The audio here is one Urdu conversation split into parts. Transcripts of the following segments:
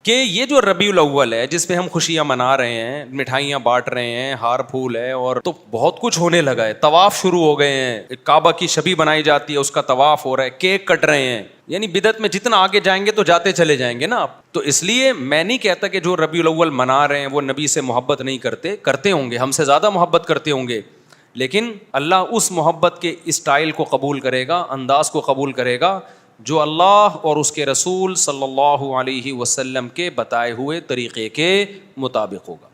کہ یہ جو ربیع الاول ہے جس پہ ہم خوشیاں منا رہے ہیں, مٹھائیاں بانٹ رہے ہیں, ہار پھول ہے, اور تو بہت کچھ ہونے لگا ہے, طواف شروع ہو گئے ہیں, کعبہ کی شبی بنائی جاتی ہے, اس کا طواف ہو رہا ہے, کیک کٹ رہے ہیں, یعنی بدعت میں جتنا آگے جائیں گے تو جاتے چلے جائیں گے نا آپ. تو اس لیے میں نہیں کہتا کہ جو ربیع الاول منا رہے ہیں وہ نبی سے محبت نہیں کرتے ہوں گے, ہم سے زیادہ محبت کرتے ہوں گے, لیکن اللہ اس محبت کے اسٹائل کو قبول کرے گا, انداز کو قبول کرے گا جو اللہ اور اس کے رسول صلی اللہ علیہ وسلم کے بتائے ہوئے طریقے کے مطابق ہوگا.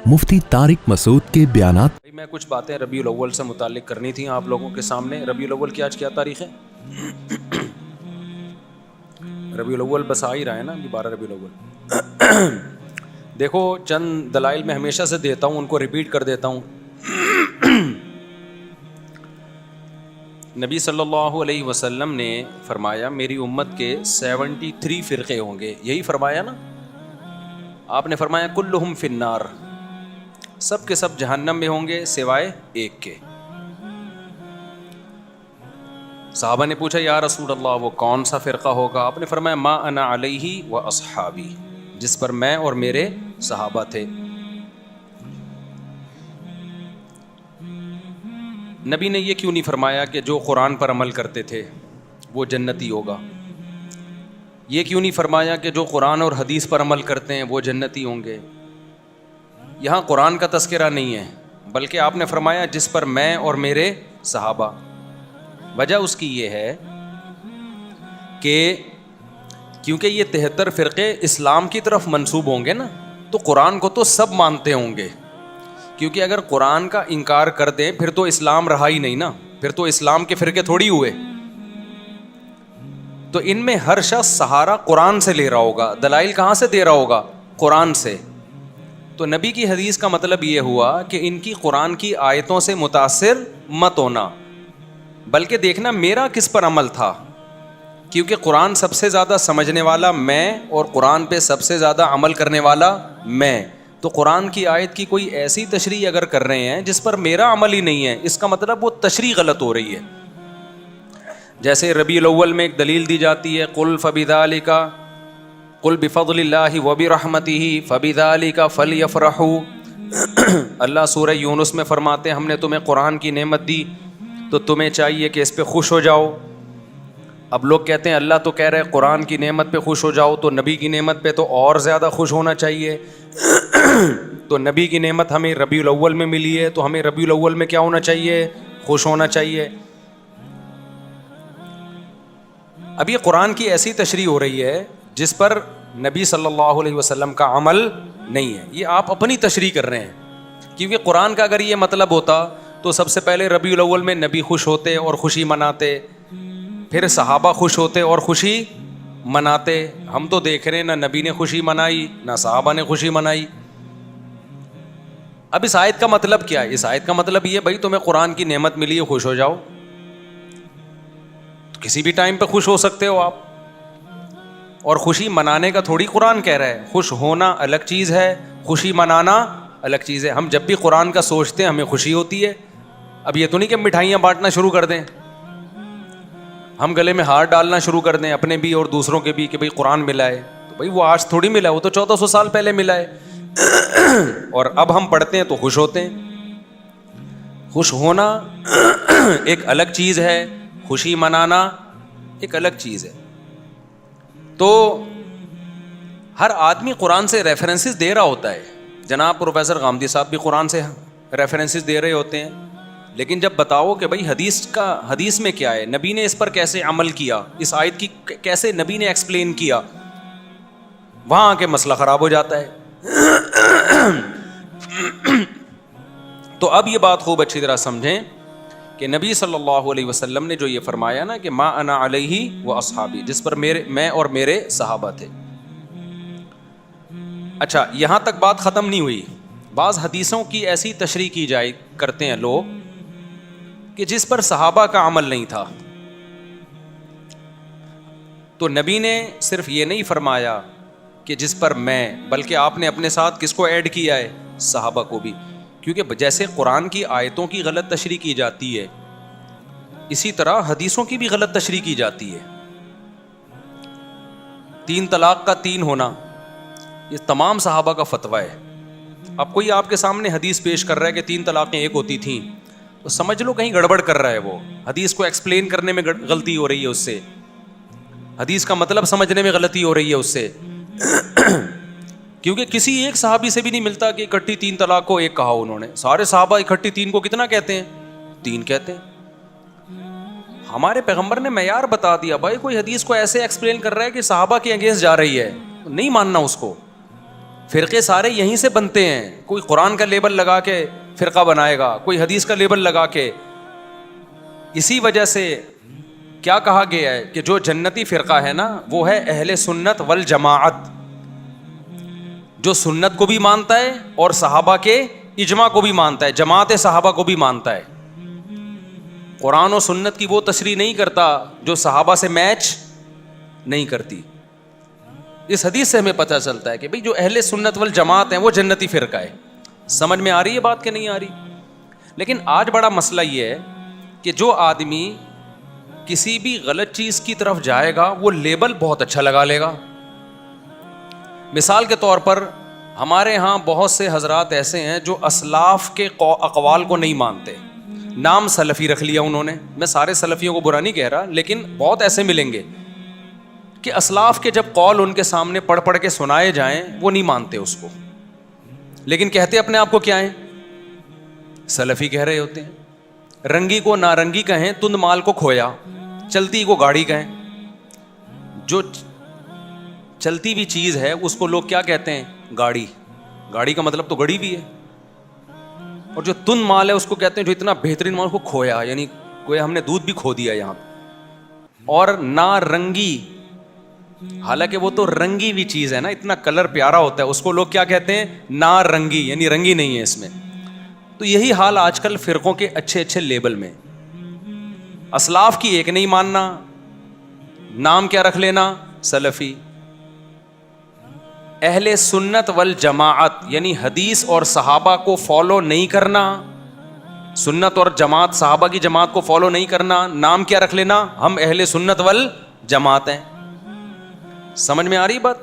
مفتی طارق مسعود کے بیانات. میں کچھ باتیں ربیع الاول سے متعلق کرنی تھیں آپ لوگوں کے سامنے. ربیع الاول کی آج کیا تاریخ ہے؟ ربیع الاول بس آ ہی رہا ہے نا, 12 ربیع الاول. دیکھو چند دلائل میں ہمیشہ سے دیتا ہوں, ان کو ریپیٹ کر دیتا ہوں. نبی صلی اللہ علیہ وسلم نے فرمایا میری امت کے 73 فرقے ہوں گے, یہی فرمایا نا آپ نے, فرمایا کلہم فی النار, سب کے سب جہنم میں ہوں گے سوائے ایک کے. صحابہ نے پوچھا یا رسول اللہ وہ کون سا فرقہ ہوگا؟ آپ نے فرمایا ما انا علیہ و اصحابی, جس پر میں اور میرے صحابہ تھے. نبی نے یہ کیوں نہیں فرمایا کہ جو قرآن پر عمل کرتے تھے وہ جنتی ہوگا؟ یہ کیوں نہیں فرمایا کہ جو قرآن اور حدیث پر عمل کرتے ہیں وہ جنتی ہوں گے؟ یہاں قرآن کا تذکرہ نہیں ہے, بلکہ آپ نے فرمایا جس پر میں اور میرے صحابہ. وجہ اس کی یہ ہے کہ کیونکہ یہ 73 فرقے اسلام کی طرف منسوب ہوں گے نا, تو قرآن کو تو سب مانتے ہوں گے, کیونکہ اگر قرآن کا انکار کر دیں پھر تو اسلام رہا ہی نہیں نا, پھر تو اسلام کے فرقے تھوڑی ہوئے. تو ان میں ہر شخص سہارا قرآن سے لے رہا ہوگا, دلائل کہاں سے دے رہا ہوگا؟ قرآن سے. تو نبی کی حدیث کا مطلب یہ ہوا کہ ان کی قرآن کی آیتوں سے متاثر مت ہونا, بلکہ دیکھنا میرا کس پر عمل تھا, کیونکہ قرآن سب سے زیادہ سمجھنے والا میں اور قرآن پہ سب سے زیادہ عمل کرنے والا میں. تو قرآن کی آیت کی کوئی ایسی تشریح اگر کر رہے ہیں جس پر میرا عمل ہی نہیں ہے, اس کا مطلب وہ تشریح غلط ہو رہی ہے. جیسے ربیع الاول میں ایک دلیل دی جاتی ہے قل فبذالک قل بفضل اللہ وبرحمتہ فبذالک فلیفرحوا. اللہ سورہ یونس میں فرماتے ہیں ہم نے تمہیں قرآن کی نعمت دی تو تمہیں چاہیے کہ اس پہ خوش ہو جاؤ. اب لوگ کہتے ہیں اللہ تو کہہ رہے قرآن کی نعمت پہ خوش ہو جاؤ, تو نبی کی نعمت پہ تو اور زیادہ خوش ہونا چاہیے. تو نبی کی نعمت ہمیں ربیع الاول میں ملی ہے, تو ہمیں ربیع الاول میں کیا ہونا چاہیے؟ خوش ہونا چاہیے. اب یہ قرآن کی ایسی تشریح ہو رہی ہے جس پر نبی صلی اللہ علیہ وسلم کا عمل نہیں ہے, یہ آپ اپنی تشریح کر رہے ہیں. کیونکہ قرآن کا اگر یہ مطلب ہوتا تو سب سے پہلے ربیع الاول میں نبی خوش ہوتے اور خوشی مناتے, پھر صحابہ خوش ہوتے اور خوشی مناتے. ہم تو دیکھ رہے ہیں نہ نبی نے خوشی منائی نہ صحابہ نے خوشی منائی. اب اس آیت کا مطلب کیا ہے؟ اس آیت کا مطلب یہ بھائی تمہیں قرآن کی نعمت ملی ہے خوش ہو جاؤ. تو کسی بھی ٹائم پہ خوش ہو سکتے ہو آپ, اور خوشی منانے کا تھوڑی قرآن کہہ رہا ہے. خوش ہونا الگ چیز ہے, خوشی منانا الگ چیز ہے. ہم جب بھی قرآن کا سوچتے ہیں ہمیں خوشی ہوتی ہے. اب یہ تو نہیں کہ مٹھائیاں بانٹنا شروع کر دیں, ہم گلے میں ہار ڈالنا شروع کر دیں اپنے بھی اور دوسروں کے بھی کہ بھائی قرآن ملا ہے. تو بھائی وہ آج تھوڑی ملا, وہ تو 1400 سال پہلے ملا ہے. اور اب ہم پڑھتے ہیں تو خوش ہوتے ہیں. خوش ہونا ایک الگ چیز ہے, خوشی منانا ایک الگ چیز ہے. تو ہر آدمی قرآن سے ریفرنسز دے رہا ہوتا ہے. جناب پروفیسر غامدی صاحب بھی قرآن سے ریفرنسز دے رہے ہوتے ہیں, لیکن جب بتاؤ کہ بھائی حدیث میں کیا ہے, نبی نے اس پر کیسے عمل کیا, اس آیت کی کیسے نبی نے ایکسپلین کیا, وہاں آ کے مسئلہ خراب ہو جاتا ہے. تو اب یہ بات خوب اچھی طرح سمجھیں کہ نبی صلی اللہ علیہ وسلم نے جو یہ فرمایا نا کہ ما انا علیہ و اصحابی, جس پر میں اور میرے صحابہ تھے. اچھا یہاں تک بات ختم نہیں ہوئی. بعض حدیثوں کی ایسی تشریح کی جائے کرتے ہیں لوگ کہ جس پر صحابہ کا عمل نہیں تھا. تو نبی نے صرف یہ نہیں فرمایا کہ جس پر میں, بلکہ آپ نے اپنے ساتھ کس کو ایڈ کیا ہے؟ صحابہ کو بھی. کیونکہ جیسے قرآن کی آیتوں کی غلط تشریح کی جاتی ہے, اسی طرح حدیثوں کی بھی غلط تشریح کی جاتی ہے. 3 طلاق کا 3 ہونا یہ تمام صحابہ کا فتویٰ ہے. اب کوئی آپ کے سامنے حدیث پیش کر رہا ہے کہ 3 طلاقیں ایک ہوتی تھیں تو سمجھ لو کہیں گڑبڑ کر رہا ہے. وہ حدیث کو ایکسپلین کرنے میں غلطی ہو رہی ہے، اس سے حدیث کا مطلب سمجھنے میں غلطی ہو رہی ہے اس سے. کیونکہ کسی ایک صحابی سے بھی نہیں ملتا کہ اکٹھی 3 طلاق کو ایک کہا انہوں نے. سارے صحابہ اکٹھی 3 کو کتنا کہتے ہیں؟ 3 کہتے ہیں. ہمارے پیغمبر نے معیار بتا دیا. بھائی کوئی حدیث کو ایسے ایکسپلین کر رہا ہے کہ صحابہ کے اگینسٹ جا رہی ہے، نہیں ماننا اس کو. فرقے سارے یہیں سے بنتے ہیں. کوئی قرآن کا لیبل لگا کے فرقہ بنائے گا، کوئی حدیث کا لیبل لگا کے. اسی وجہ سے کیا کہا گیا ہے کہ جو جنتی فرقہ ہے نا وہ ہے اہل سنت والجماعت، جو سنت کو بھی مانتا ہے اور صحابہ کے اجماع کو بھی مانتا ہے، جماعت صحابہ کو بھی مانتا ہے. قرآن و سنت کی وہ تشریح نہیں کرتا جو صحابہ سے میچ نہیں کرتی. اس حدیث سے ہمیں پتہ چلتا ہے کہ بھئی جو اہل سنت والجماعت ہیں وہ جنتی فرقہ ہے. سمجھ میں آ رہی ہے بات کہ نہیں آ رہی؟ لیکن آج بڑا مسئلہ یہ ہے کہ جو آدمی کسی بھی غلط چیز کی طرف جائے گا وہ لیبل بہت اچھا لگا لے گا. مثال کے طور پر ہمارے ہاں بہت سے حضرات ایسے ہیں جو اسلاف کے اقوال کو نہیں مانتے. نام سلفی رکھ لیا انہوں نے. میں سارے سلفیوں کو برا نہیں کہہ رہا، لیکن بہت ایسے ملیں گے کہ اسلاف کے جب قول ان کے سامنے پڑھ کے سنائے جائیں وہ نہیں مانتے اس کو، لیکن کہتے اپنے آپ کو کیا ہیں؟ سلفی کہہ رہے ہوتے ہیں. رنگی کو نارنگی کہیں، تند مال کو کھویا، چلتی کو گاڑی کہیں. جو چلتی بھی چیز ہے اس کو لوگ کیا کہتے ہیں؟ گاڑی. گاڑی کا مطلب تو گڑی بھی ہے. اور جو تند مال ہے اس کو کہتے ہیں جو اتنا بہترین مال کو کھویا، یعنی گویا ہم نے دودھ بھی کھو دیا یہاں. اور نارنگی، حالانکہ وہ تو رنگی بھی چیز ہے نا، اتنا کلر پیارا ہوتا ہے، اس کو لوگ کیا کہتے ہیں؟ نارنگی، یعنی رنگی نہیں ہے اس میں. تو یہی حال آج کل فرقوں کے اچھے اچھے لیبل میں. اسلاف کی ایک نہیں ماننا، نام کیا رکھ لینا؟ سلفی. اہل سنت والجماعت یعنی حدیث اور صحابہ کو فالو نہیں کرنا، سنت اور جماعت، صحابہ کی جماعت کو فالو نہیں کرنا، نام کیا رکھ لینا؟ ہم اہل سنت والجماعت ہیں. سمجھ میں آ رہی بات؟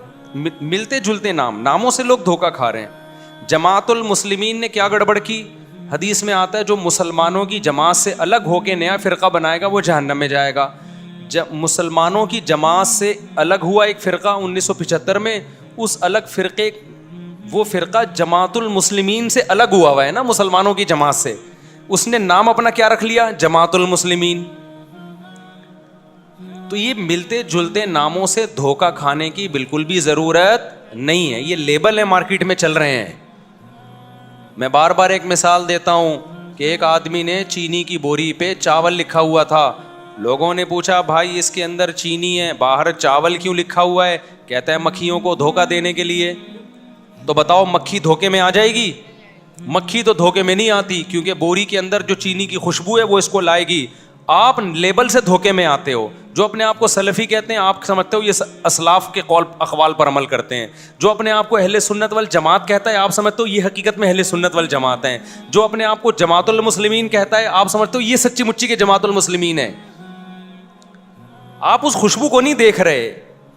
ملتے جلتے ناموں سے لوگ دھوکہ کھا رہے ہیں. جماعت المسلمین نے کیا گڑبڑ کی؟ حدیث میں آتا ہے جو مسلمانوں کی جماعت سے الگ ہو کے نیا فرقہ بنائے گا وہ جہنم میں جائے گا. جب مسلمانوں کی جماعت سے الگ ہوا ایک فرقہ 1975 میں، اس الگ فرقے، وہ فرقہ جماعت المسلمین سے الگ ہوا ہے نا مسلمانوں کی جماعت سے، اس نے نام اپنا کیا رکھ لیا؟ جماعت المسلمین. تو یہ ملتے جلتے ناموں سے دھوکہ کھانے کی بالکل بھی ضرورت نہیں ہے. یہ لیبل ہے مارکیٹ میں چل رہے ہیں. میں بار بار ایک مثال دیتا ہوں کہ ایک آدمی نے چینی کی بوری پہ چاول لکھا ہوا تھا. لوگوں نے پوچھا بھائی اس کے اندر چینی ہے، باہر چاول کیوں لکھا ہوا ہے؟ کہتا ہے مکھیوں کو دھوکہ دینے کے لیے. تو بتاؤ مکھی دھوکے میں آ جائے گی؟ مکھی تو دھوکے میں نہیں آتی، کیونکہ بوری کے اندر جو چینی کی خوشبو ہے وہ اس کو لائے گی. آپ لیبل سے دھوکے میں آتے ہو. جو اپنے آپ کو سلفی کہتے ہیں آپ سمجھتے ہو یہ اسلاف کے قول اقوال پر عمل کرتے ہیں. جو اپنے آپ کو اہل سنت والجماعت کہتا ہے آپ سمجھتے ہو یہ حقیقت میں اہل سنت والجماعت ہیں. جو اپنے آپ کو جماعت المسلمین کہتا ہے آپ سمجھتے ہو یہ سچی مچی کے جماعت المسلمین ہے. آپ اس خوشبو کو نہیں دیکھ رہے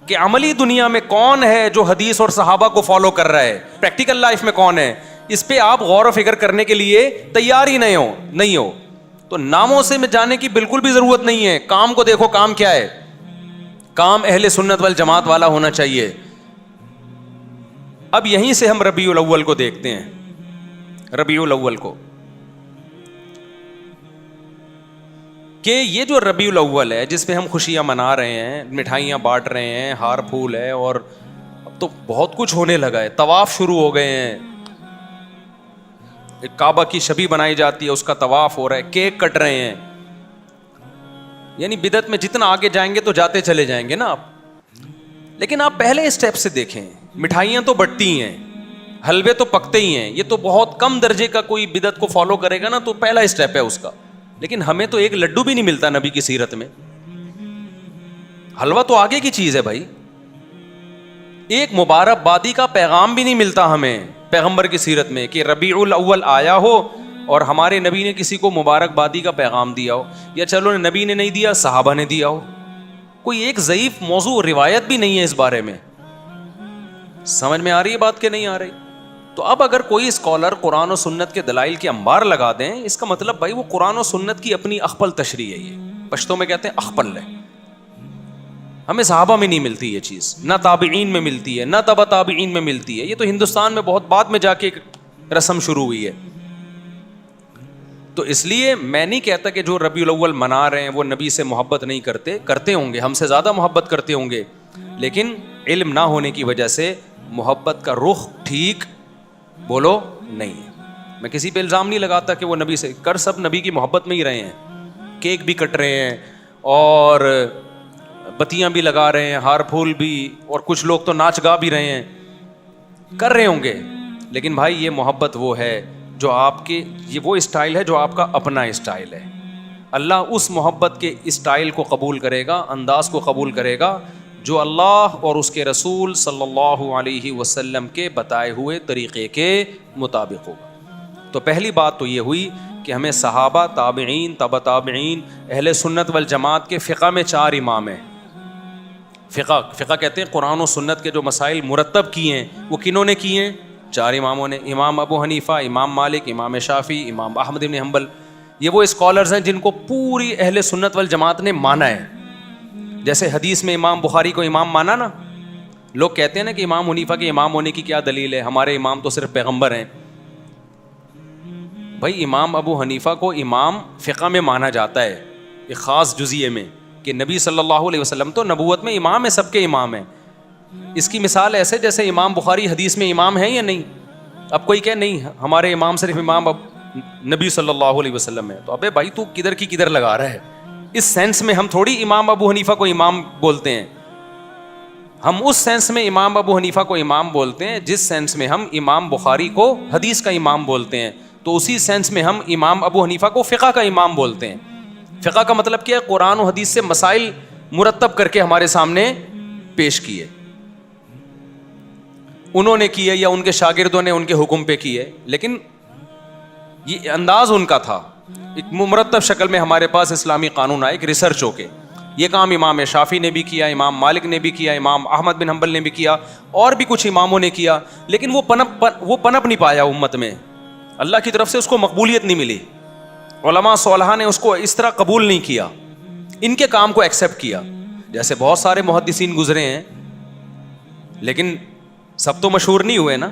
کہ عملی دنیا میں کون ہے جو حدیث اور صحابہ کو فالو کر رہا ہے، پریکٹیکل لائف میں کون ہے. اس پہ آپ غور و فکر کرنے کے لیے تیار ہی نہیں ہو. تو ناموں سے میں جانے کی بالکل بھی ضرورت نہیں ہے. کام کو دیکھو، کام کیا ہے؟ کام اہل سنت والجماعت والا ہونا چاہیے. اب یہیں سے ہم ربیع الاول کو دیکھتے ہیں. ربیع الاول کو کہ یہ جو ربیع الاول ہے جس پہ ہم خوشیاں منا رہے ہیں، مٹھائیاں بانٹ رہے ہیں، ہار پھول ہے، اور اب تو بہت کچھ ہونے لگا ہے. طواف شروع ہو گئے ہیں، ایک کعبہ کی شبیہ بنائی جاتی ہے، اس کا طواف ہو رہا ہے، کیک کٹ رہے ہیں. یعنی بدعت میں جتنا آگے جائیں گے تو جاتے چلے جائیں گے نا آپ. لیکن آپ پہلے اسٹیپ سے دیکھیں، مٹھائیاں تو بٹتی ہیں، حلوے تو پکتے ہی ہیں. یہ تو بہت کم درجے کا کوئی بدعت کو فالو کرے گا نا تو پہلا اسٹیپ ہے اس کا. لیکن ہمیں تو ایک لڈو بھی نہیں ملتا نبی کی سیرت میں. حلوہ تو آگے کی چیز ہے بھائی. ایک مبارکبادی کا پیغام بھی نہیں ملتا ہمیں پیغمبر کی سیرت میں کہ ربیع الاول آیا ہو اور ہمارے نبی نے کسی کو مبارکبادی کا پیغام دیا ہو. یا چلو نبی نے نہیں دیا، صحابہ نے دیا ہو. کوئی ایک ضعیف موضوع روایت بھی نہیں ہے اس بارے میں. سمجھ میں آ رہی ہے بات کہ نہیں آ رہی؟ تو اب اگر کوئی اسکالر قرآن و سنت کے دلائل کے انبار لگا دیں, اس کا مطلب بھائی وہ قرآن و سنت کی اپنی اخپل تشریح ہے. یہ پشتوں میں کہتے ہیں اخپل ہے. ہمیں صحابہ میں نہیں ملتی یہ چیز, نہ تابعین میں ملتی ہے, نہ تبع تابعین میں ملتی ہے. یہ تو ہندوستان میں بہت بعد میں جا کے ایک رسم شروع ہوئی ہے. تو اس لیے میں نہیں کہتا کہ جو ربیع الاول منا رہے ہیں وہ نبی سے محبت نہیں کرتے, کرتے ہوں گے, ہم سے زیادہ محبت کرتے ہوں گے, لیکن علم نہ ہونے کی وجہ سے محبت کا رخ ٹھیک بولو نہیں ہے. میں کسی پہ الزام نہیں لگاتا کہ وہ نبی سے کر, سب نبی کی محبت میں ہی رہے ہیں, کیک بھی کٹ رہے ہیں اور بتیاں بھی لگا رہے ہیں, ہار پھول بھی, اور کچھ لوگ تو ناچ گا بھی رہے ہیں, کر رہے ہوں گے. لیکن بھائی یہ محبت وہ ہے جو آپ کے, یہ وہ اسٹائل ہے جو آپ کا اپنا اسٹائل ہے. اللہ اس محبت کے اسٹائل کو قبول کرے گا, انداز کو قبول کرے گا جو اللہ اور اس کے رسول صلی اللہ علیہ وسلم کے بتائے ہوئے طریقے کے مطابق ہوگا. تو پہلی بات تو یہ ہوئی کہ ہمیں صحابہ, تابعین, تبع تابعین, اہل سنت والجماعت کے فقہ میں 4 امام ہیں. فقہ کہتے ہیں قرآن و سنت کے جو مسائل مرتب کیے ہیں وہ کنہوں نے کیے ہیں؟ 4 اماموں نے. امام ابو حنیفہ, امام مالک, امام شافعی, امام احمد بن حنبل. یہ وہ اسکالرز ہیں جن کو پوری اہل سنت والجماعت نے مانا ہے. جیسے حدیث میں امام بخاری کو امام مانا نا, لوگ کہتے ہیں نا کہ امام حنیفہ کے امام ہونے کی کیا دلیل ہے, ہمارے امام تو صرف پیغمبر ہیں. بھائی امام ابو حنیفہ کو امام فقہ میں مانا جاتا ہے ایک خاص جزئیے میں, کہ نبی صلی اللہ علیہ وسلم تو نبوت میں امام ہے, سب کے امام ہیں. اس کی مثال ایسے جیسے امام بخاری حدیث میں امام ہیں یا نہیں. اب کوئی کہے نہیں ہمارے امام صرف امام نبی صلی اللہ علیہ وسلم ہے, تو ابے بھائی تو کدھر کی کدھر لگا رہا ہے. اس سینس میں ہم تھوڑی امام ابو حنیفہ کو امام بولتے ہیں, ہم اس سینس میں امام ابو حنیفہ کو امام بولتے ہیں جس سینس میں ہم امام بخاری کو حدیث کا امام بولتے ہیں. تو اسی سینس میں ہم امام ابو حنیفہ کو فقہ کا امام بولتے ہیں. فقہ کا مطلب کیا ہے؟ قرآن و حدیث سے مسائل مرتب کر کے ہمارے سامنے پیش کیے, انہوں نے کیے یا ان کے شاگردوں نے ان کے حکم پہ کیے, لیکن یہ انداز ان کا تھا. ایک مرتب شکل میں ہمارے پاس اسلامی قانون آئے, ایک ریسرچ ہو کے. یہ کام امام شافعی نے بھی کیا, امام مالک نے بھی کیا, امام احمد بن حنبل نے بھی کیا, اور بھی کچھ اماموں نے کیا, لیکن وہ پنپ نہیں پایا امت میں. اللہ کی طرف سے اس کو مقبولیت نہیں ملی. علماء صالحہ نے اس کو اس طرح قبول نہیں کیا, ان کے کام کو ایکسیپٹ کیا. جیسے بہت سارے محدثین گزرے ہیں, لیکن سب تو مشہور نہیں ہوئے نا.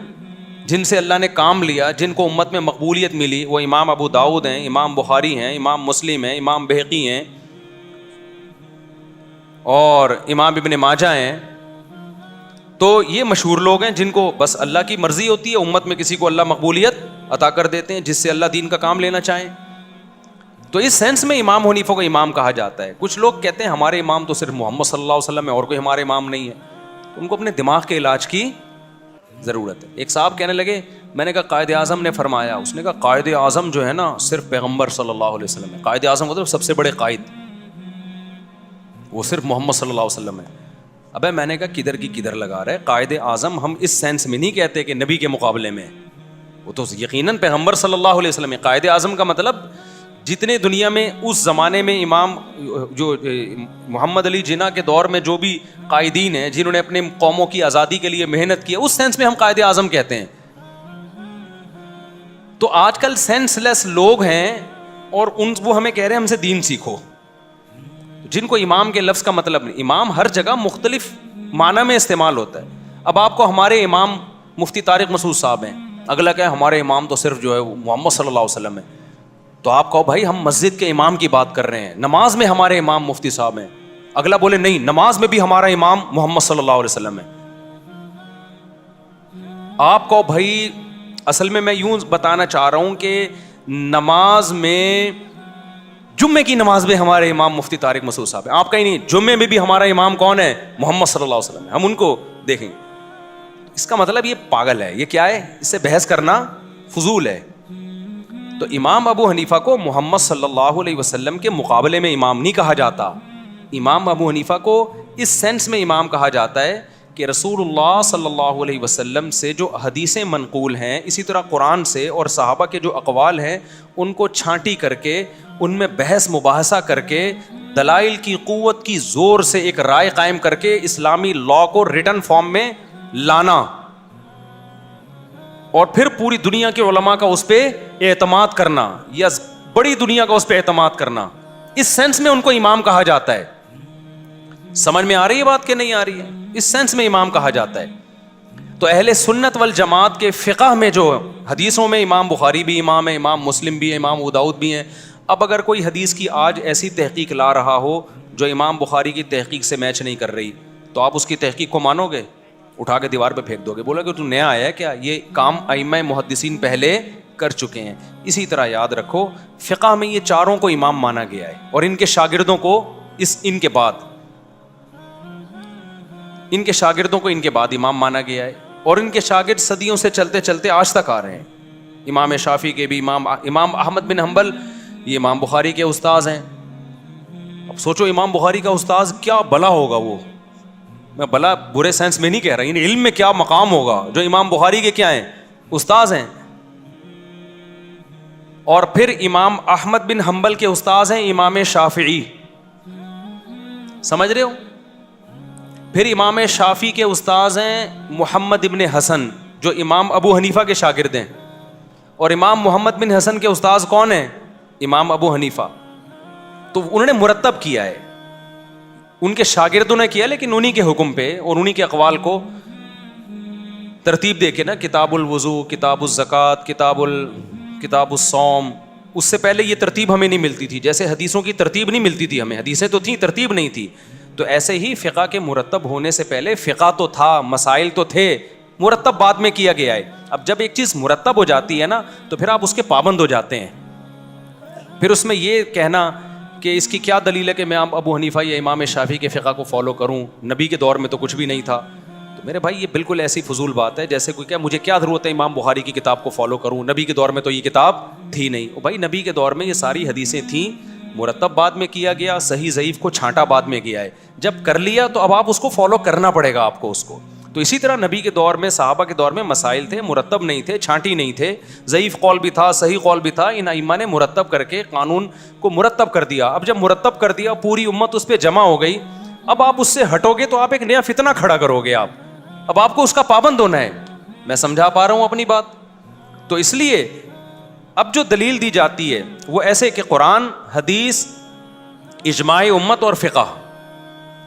جن سے اللہ نے کام لیا, جن کو امت میں مقبولیت ملی, وہ امام ابو داؤد ہیں, امام بخاری ہیں, امام مسلم ہیں, امام بہقی ہیں, اور امام ابن ماجہ ہیں. تو یہ مشہور لوگ ہیں جن کو بس اللہ کی مرضی ہوتی ہے, امت میں کسی کو اللہ مقبولیت عطا کر دیتے ہیں جس سے اللہ دین کا کام لینا چاہیں. تو اس سینس میں امام حنیفہ کو امام کہا جاتا ہے. کچھ لوگ کہتے ہیں ہمارے امام تو صرف محمد صلی اللہ علیہ وسلم ہے, اور کوئی ہمارے امام نہیں ہے. ان کو اپنے دماغ کے علاج کی ضرورت ہے. ایک صاحب کہنے لگے, میں نے کہا قائد اعظم نے فرمایا. اس نے کہا قائد اعظم جو ہے نا صرف پیغمبر صلی اللہ علیہ وسلم ہے. قائد اعظم مطلب سب سے بڑے قائد, وہ صرف محمد صلی اللہ علیہ وسلم ہے. ابے میں نے کہا کدھر کی کدھر لگا رہے. قائد اعظم ہم اس سینس میں نہیں کہتے کہ نبی کے مقابلے میں, وہ تو یقیناً پیغمبر صلی اللہ علیہ وسلم ہے. قائد اعظم کا مطلب جتنے دنیا میں اس زمانے میں امام جو محمد علی جناح کے دور میں جو بھی قائدین ہیں جنہوں نے اپنے قوموں کی آزادی کے لیے محنت کی, اس سینس میں ہم قائد اعظم کہتے ہیں. تو آج کل سینس لیس لوگ ہیں اور وہ ہمیں کہہ رہے ہیں ہم سے دین سیکھو, جن کو امام کے لفظ کا مطلب نہیں. امام ہر جگہ مختلف معنی میں استعمال ہوتا ہے. اب آپ کو ہمارے امام مفتی طارق مسعود صاحب ہیں, اگلا کہ ہمارے امام تو صرف جو ہے محمد صلی اللہ علیہ وسلم ہے. تو آپ کہو بھائی ہم مسجد کے امام کی بات کر رہے ہیں, نماز میں ہمارے امام مفتی صاحب ہیں. اگلا بولے نہیں, نماز میں بھی ہمارا امام محمد صلی اللہ علیہ وسلم ہے. آپ کہو بھائی اصل میں یوں بتانا چاہ رہا ہوں کہ نماز میں, جمعے کی نماز میں ہمارے امام مفتی طارق مسعود صاحب ہیں. آپ کہیں نہیں, جمعے میں بھی ہمارا امام کون ہے؟ محمد صلی اللہ علیہ وسلم ہے, ہم ان کو دیکھیں گے. اس کا مطلب یہ پاگل ہے, یہ کیا ہے, اس سے بحث کرنا فضول ہے. تو امام ابو حنیفہ کو محمد صلی اللہ علیہ وسلم کے مقابلے میں امام نہیں کہا جاتا. امام ابو حنیفہ کو اس سینس میں امام کہا جاتا ہے کہ رسول اللہ صلی اللہ علیہ وسلم سے جو حدیثیں منقول ہیں، اسی طرح قرآن سے اور صحابہ کے جو اقوال ہیں ان کو چھانٹی کر کے ان میں بحث مباحثہ کر کے دلائل کی قوت کی زور سے ایک رائے قائم کر کے اسلامی لا کو ریٹن فارم میں لانا، اور پھر پوری دنیا کے علماء کا اس پہ اعتماد کرنا یا بڑی دنیا کا اس پہ اعتماد کرنا، اس سینس میں ان کو امام کہا جاتا ہے. سمجھ میں آ رہی ہے بات کہ نہیں آ رہی ہے؟ اس سینس میں امام کہا جاتا ہے. تو اہل سنت والجماعت کے فقہ میں جو حدیثوں میں امام بخاری بھی امام ہے، امام مسلم بھی ہے، امام ابو داؤد بھی ہیں. اب اگر کوئی حدیث کی آج ایسی تحقیق لا رہا ہو جو امام بخاری کی تحقیق سے میچ نہیں کر رہی، تو آپ اس کی تحقیق کو مانو گے؟ اٹھا کے دیوار پہ پھینک دو گے، بولا کہ تو نیا آیا ہے کیا؟ یہ کام ائمہ محدثین پہلے کر چکے ہیں. اسی طرح یاد رکھو فقہ میں یہ چاروں کو امام مانا گیا ہے، اور ان کے شاگردوں کو ان کے بعد امام مانا گیا ہے، اور ان کے شاگرد صدیوں سے چلتے چلتے آج تک آ رہے ہیں. امام شافعی کے بھی امام احمد بن حنبل یہ امام بخاری کے استاذ ہیں. اب سوچو امام بخاری کا استاذ کیا بلا ہوگا، وہ میں بلا برے سینس میں نہیں کہہ رہا، یعنی علم میں کیا مقام ہوگا جو امام بخاری کے کیا ہیں، استاذ ہیں. اور پھر امام احمد بن حنبل کے استاذ ہیں امام شافعی، سمجھ رہے ہو؟ پھر امام شافعی کے استاذ ہیں محمد ابن حسن جو امام ابو حنیفہ کے شاگرد ہیں، اور امام محمد بن حسن کے استاذ کون ہیں؟ امام ابو حنیفہ. تو انہوں نے مرتب کیا ہے، ان کے شاگردوں نے کیا، لیکن انہی کے حکم پہ اور انہی کے اقوال کو ترتیب دے کے نا، کتاب الوضو، کتاب الزکوٰۃ، کتاب الصوم. اس سے پہلے یہ ترتیب ہمیں نہیں ملتی تھی، جیسے حدیثوں کی ترتیب نہیں ملتی تھی ہمیں، حدیثیں تو تھیں ترتیب نہیں تھی. تو ایسے ہی فقہ کے مرتب ہونے سے پہلے فقہ تو تھا، مسائل تو تھے، مرتب بعد میں کیا گیا ہے. اب جب ایک چیز مرتب ہو جاتی ہے نا تو پھر آپ اس کے پابند ہو جاتے ہیں. پھر اس میں یہ کہنا کہ اس کی کیا دلیل ہے کہ میں ابو حنیفہ یا امام شافعی کے فقہ کو فالو کروں، نبی کے دور میں تو کچھ بھی نہیں تھا. تو میرے بھائی یہ بالکل ایسی فضول بات ہے جیسے کوئی کہ مجھے کیا ضرورت ہے امام بخاری کی کتاب کو فالو کروں، نبی کے دور میں تو یہ کتاب تھی نہیں. بھائی نبی کے دور میں یہ ساری حدیثیں تھیں، مرتب بعد میں کیا گیا، صحیح ضعیف کو چھانٹا بعد میں کیا ہے. جب کر لیا تو اب آپ اس کو فالو کرنا پڑے گا آپ کو اس کو. تو اسی طرح نبی کے دور میں، صحابہ کے دور میں مسائل تھے، مرتب نہیں تھے، چھانٹی نہیں تھے، ضعیف قول بھی تھا، صحیح قول بھی تھا. ان ائمہ نے مرتب کر کے قانون کو مرتب کر دیا. اب جب مرتب کر دیا، پوری امت اس پہ جمع ہو گئی. اب آپ اس سے ہٹو گے تو آپ ایک نیا فتنہ کھڑا کرو گے. اب آپ کو اس کا پابند ہونا ہے. میں سمجھا پا رہا ہوں اپنی بات؟ تو اس لیے اب جو دلیل دی جاتی ہے وہ ایسے کہ قرآن، حدیث، اجماع امت اور فقہ،